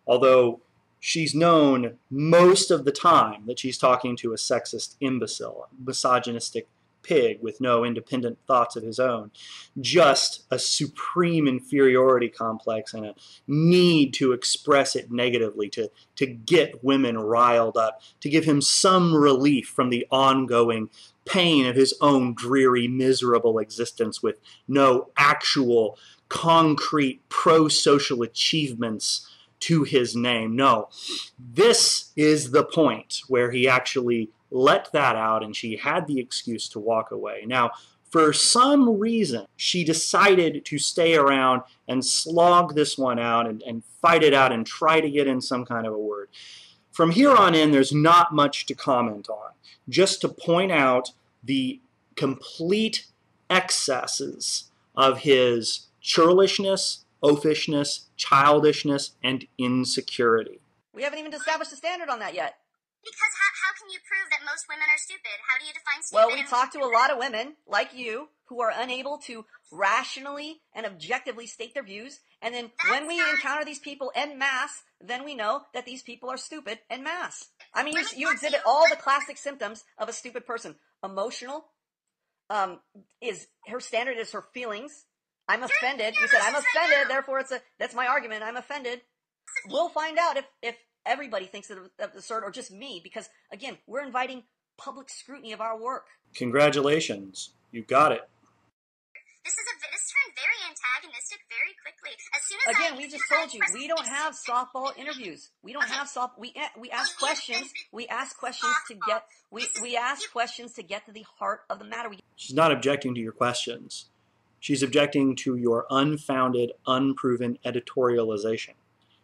Although she's known most of the time that she's talking to a sexist imbecile, a misogynistic pig with no independent thoughts of his own, just a supreme inferiority complex and a need to express it negatively, to get women riled up, to give him some relief from the ongoing pain of his own dreary, miserable existence with no actual, concrete, pro-social achievements to his name. No, this is the point where he actually let that out and she had the excuse to walk away. Now, for some reason, she decided to stay around and slog this one out and fight it out and try to get in some kind of a word. From here on in, there's not much to comment on. Just to point out the complete excesses of his churlishness, oafishness, childishness, and insecurity. We haven't even established a standard on that yet. Because how can you prove that most women are stupid? How do you define stupid? Well, we talked to a lot of women, like you, who are unable to rationally and objectively state their views. And then when we encounter these people en masse, then we know that these people are stupid en masse. I mean, you exhibit all the classic symptoms of a stupid person. Emotional, is her standard is her feelings. I'm offended. You said, I'm offended, therefore that's my argument. I'm offended. We'll find out if everybody thinks of the sort, or just me, because, again, we're inviting public scrutiny of our work. Congratulations. You got it. This turned very antagonistic. antagonistic very quickly. As soon as Again, we just told you we don't have softball interviews. We don't have we ask questions. We ask questions to get we ask questions to get to the heart of the matter. She's not objecting to your questions. She's objecting to your unfounded, unproven editorialization.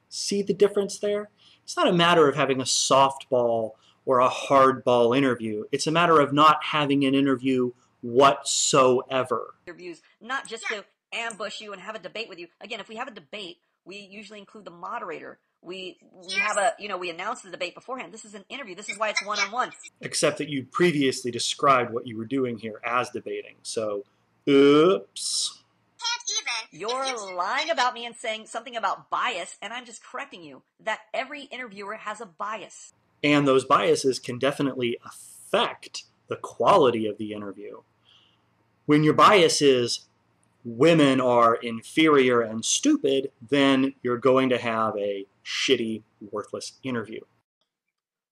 See the difference there? It's not a matter of having a softball or a hardball interview. It's a matter of not having an interview whatsoever. Interviews, not just to ambush you and have a debate with you. Again, if we have a debate, we usually include the moderator. We have a, we announce the debate beforehand. This is an interview. This is why it's one-on-one. Except that you previously described what you were doing here as debating. So, oops. You're lying about me and saying something about bias, and I'm just correcting you that every interviewer has a bias. And those biases can definitely affect the quality of the interview. When your bias is women are inferior and stupid, then you're going to have a shitty, worthless interview.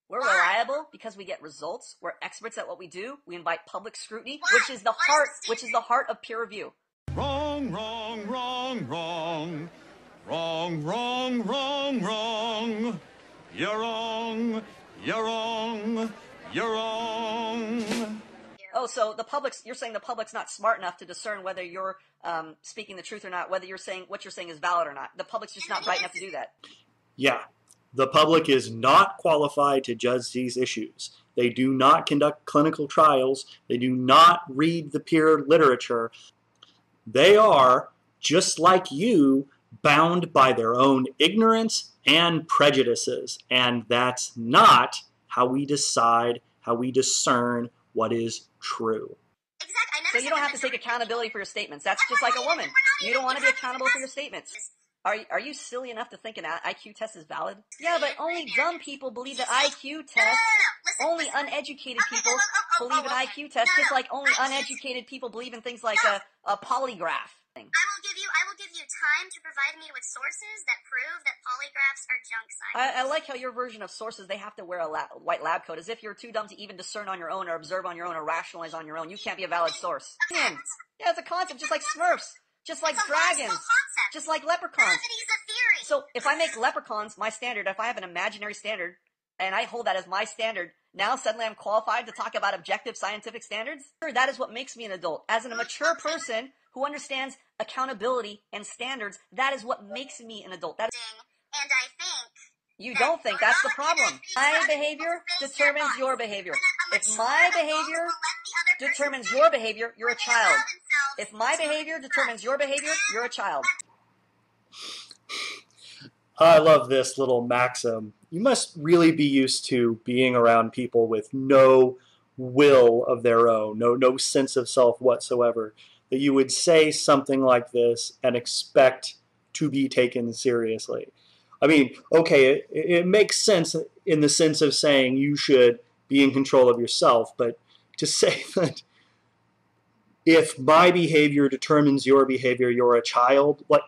We're reliable because we get results. We're experts at what we do. We invite public scrutiny, which is the heart of peer review. Wrong, wrong, wrong, wrong. Wrong, wrong, wrong, wrong. You're wrong, you're wrong, you're wrong. Oh, so you're saying the public's not smart enough to discern whether you're speaking the truth or not, whether you're saying what you're saying is valid or not. The public's just not bright enough to do that. Yeah, the public is not qualified to judge these issues. They do not conduct clinical trials. They do not read the peer literature. They are, just like you, bound by their own ignorance and prejudices. And that's not how we decide, how we discern what is true. So you don't have to take accountability for your statements. That's just like a woman. You don't want to be accountable for your statements. Are you silly enough to think an IQ test is valid? Yeah, but only dumb people believe that IQ test. Only uneducated people believe an IQ test, just like only uneducated people believe in things like a polygraph. I will give you time to provide me with sources that prove that polygraphs are junk science. I like how your version of sources, they have to wear a white lab coat, as if you're too dumb to even discern on your own or observe on your own or rationalize on your own. You can't be a valid source. Yeah, it's a concept, just like Smurfs, just like dragons, just like leprechauns. Gravity's a theory. So if I make leprechauns my standard, if I have an imaginary standard, and I hold that as my standard, now suddenly I'm qualified to talk about objective scientific standards? That is what makes me an adult. As a mature person who understands accountability and standards, that is what makes me an adult. And I think you don't think that's the problem. My behavior determines your behavior. If my behavior determines your behavior, you're a child. If my behavior determines your behavior, you're a child. I love this little maxim. You must really be used to being around people with no will of their own, no sense of self whatsoever, that you would say something like this and expect to be taken seriously. I mean, okay, it makes sense in the sense of saying you should be in control of yourself, but to say that if my behavior determines your behavior, you're a child, like,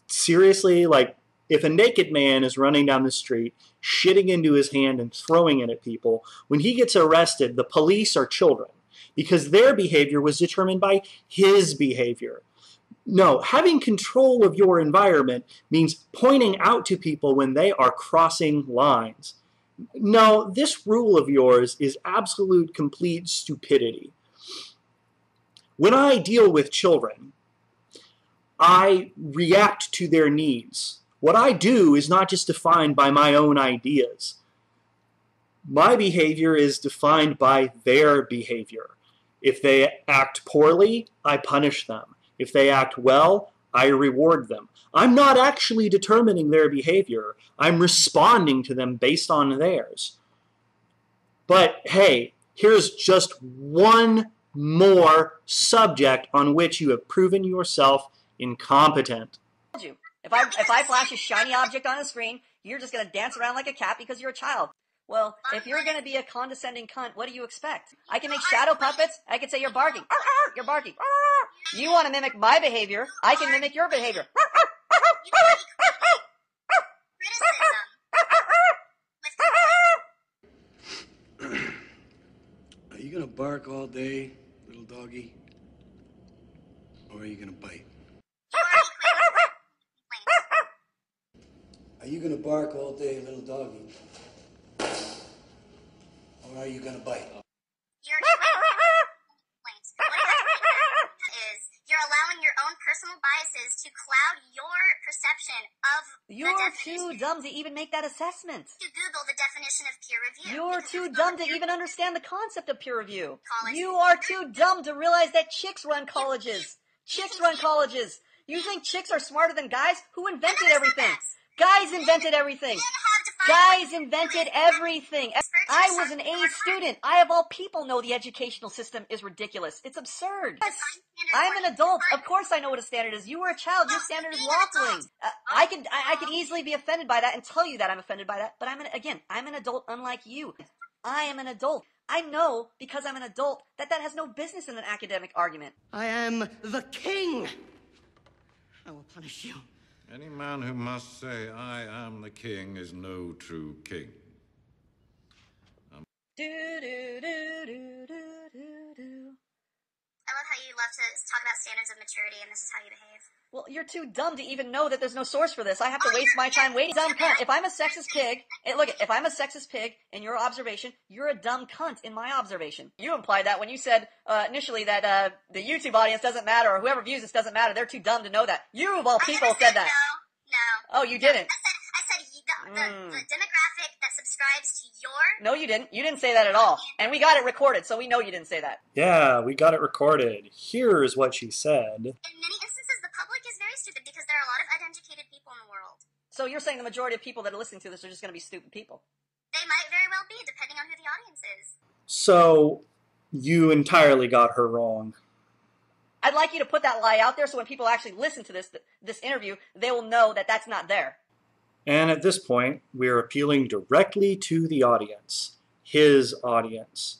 seriously? Like, if a naked man is running down the street, shitting into his hand and throwing it at people, when he gets arrested, the police are children because their behavior was determined by his behavior. No, having control of your environment means pointing out to people when they are crossing lines. No, this rule of yours is absolute, complete stupidity. When I deal with children, I react to their needs. What I do is not just defined by my own ideas. My behavior is defined by their behavior. If they act poorly, I punish them. If they act well, I reward them. I'm not actually determining their behavior. I'm responding to them based on theirs. But hey, here's just one more subject on which you have proven yourself incompetent. If I flash a shiny object on a screen, you're just going to dance around like a cat because you're a child. Well, if you're going to be a condescending cunt, what do you expect? I can make shadow puppets. I can say you're barking. You're barking. You want to mimic my behavior. I can mimic your behavior. Are you going to bark all day, little doggy? Or are you going to bite? Are you gonna bark all day, little doggy? Or are you gonna bite? Your complaints. What is you're allowing your own personal biases to cloud your perception of You're the definition. too dumb to even make that assessment. To Google the definition of peer review. You're too dumb to even understand the concept of peer review. College. You are too dumb to realize that chicks run colleges. Chicks run colleges. You think chicks are smarter than guys? Who invented everything? Guys invented everything. Guys invented everything. I was an A student. I, of all people, know the educational system is ridiculous. It's absurd. I'm an adult. Of course I know what a standard is. You were a child. Your standard is waffling. I could easily be offended by that and tell you that I'm offended by that. But I'm an adult unlike you. I am an adult. I know, because I'm an adult, that has no business in an academic argument. I am the king. I will punish you. Any man who must say, I am the king, is no true king. Do, do, do, do, do, do, do. I love how you love to talk about standards of maturity, and this is how you behave. Well, you're too dumb to even know that there's no source for this. I have to waste my time waiting. Dumb cunt. If I'm a sexist pig, if I'm a sexist pig in your observation, you're a dumb cunt in my observation. You implied that when you said initially that the YouTube audience doesn't matter, or whoever views this doesn't matter. They're too dumb to know that. You, of all people, said that. No. Oh, you didn't. I said the demographic that subscribes to your... No, you didn't. You didn't say that at all. And we got it recorded, so we know you didn't say that. Yeah, we got it recorded. Here's what she said. In many instances, the public is very stupid because there are a lot of uneducated people in the world. So you're saying the majority of people that are listening to this are just going to be stupid people? They might very well be, depending on who the audience is. So, you entirely got her wrong. I'd like you to put that lie out there so when people actually listen to this interview, they will know that that's not there. And at this point, we're appealing directly to the audience, his audience.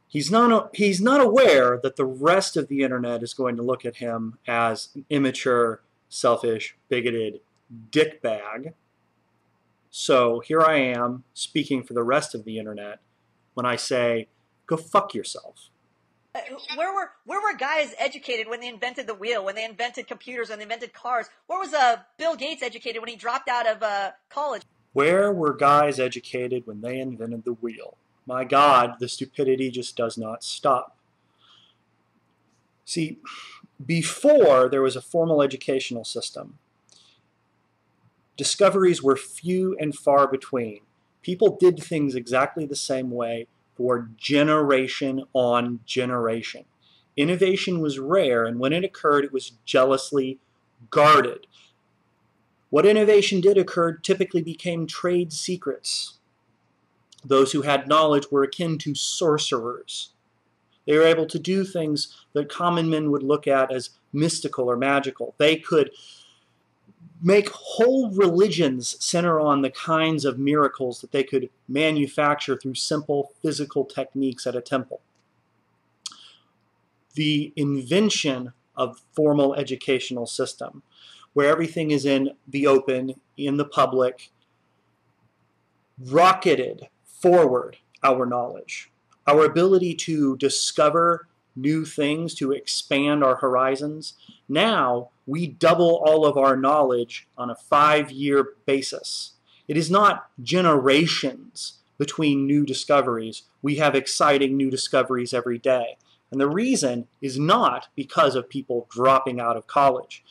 He's not aware that the rest of the internet is going to look at him as an immature, selfish, bigoted dickbag. So here I am speaking for the rest of the internet when I say, go fuck yourself. Where were guys educated when they invented the wheel, when they invented computers, when they invented cars? Where was Bill Gates educated when he dropped out of college? Where were guys educated when they invented the wheel? My God, the stupidity just does not stop. See, before there was a formal educational system, discoveries were few and far between. People did things exactly the same way for generation on generation. Innovation was rare, and when it occurred, it was jealously guarded. What innovation did occur typically became trade secrets. Those who had knowledge were akin to sorcerers. They were able to do things that common men would look at as mystical or magical. They could make whole religions center on the kinds of miracles that they could manufacture through simple physical techniques at a temple. The invention of formal educational system, where everything is in the open, in the public, rocketed forward our knowledge, our ability to discover new things, to expand our horizons. Now, we double all of our knowledge on a 5-year basis. It is not generations between new discoveries. We have exciting new discoveries every day. And the reason is not because of people dropping out of college.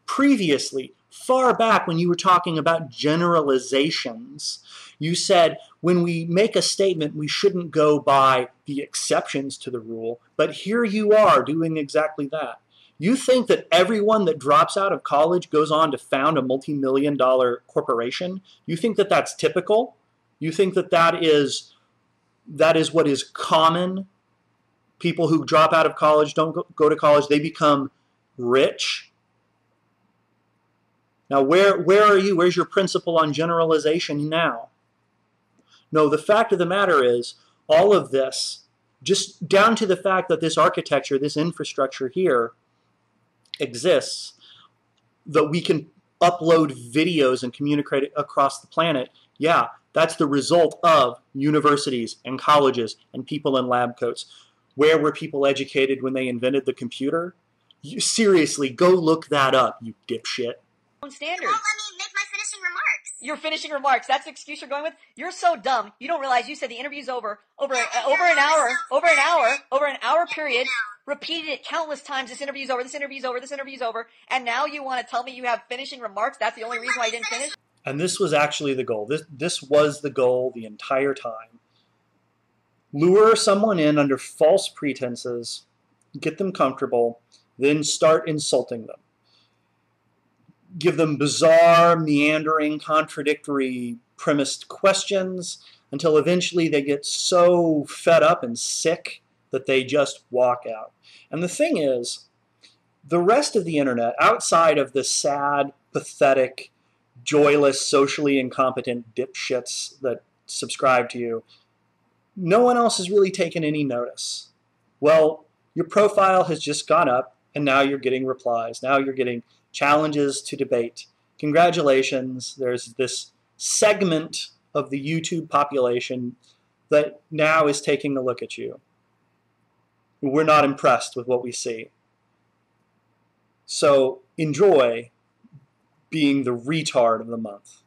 Previously, far back when you were talking about generalizations, you said when we make a statement, we shouldn't go by the exceptions to the rule, but here you are doing exactly that. You think that everyone that drops out of college goes on to found a multi-million-dollar corporation? You think that that's typical? You think that that is what is common? People who drop out of college don't go to college, they become rich? Now, where are you? Where's your principle on generalization now? No, the fact of the matter is, all of this, just down to the fact that this architecture, this infrastructure here exists, that we can upload videos and communicate it across the planet, yeah, that's the result of universities and colleges and people in lab coats. Where were people educated when they invented the computer? Seriously, go look that up, you dipshit. Standards. Well, let me make my finishing remarks. Your finishing remarks. That's the excuse you're going with? You're so dumb. You don't realize you said the interview's over an hour period, repeated it countless times. This interview's over, this interview's over, this interview's over. And now you want to tell me you have finishing remarks? That's the only reason why you didn't finish? And this was actually the goal. This was the goal the entire time. Lure someone in under false pretenses, get them comfortable, then start insulting them. Give them bizarre, meandering, contradictory, premised questions until eventually they get so fed up and sick that they just walk out. And the thing is, the rest of the internet, outside of the sad, pathetic, joyless, socially incompetent dipshits that subscribe to you, no one else has really taken any notice. Well, your profile has just gone up, and now you're getting replies. Now you're getting challenges to debate. Congratulations, there's this segment of the YouTube population that now is taking a look at you. We're not impressed with what we see. So enjoy being the retard of the month.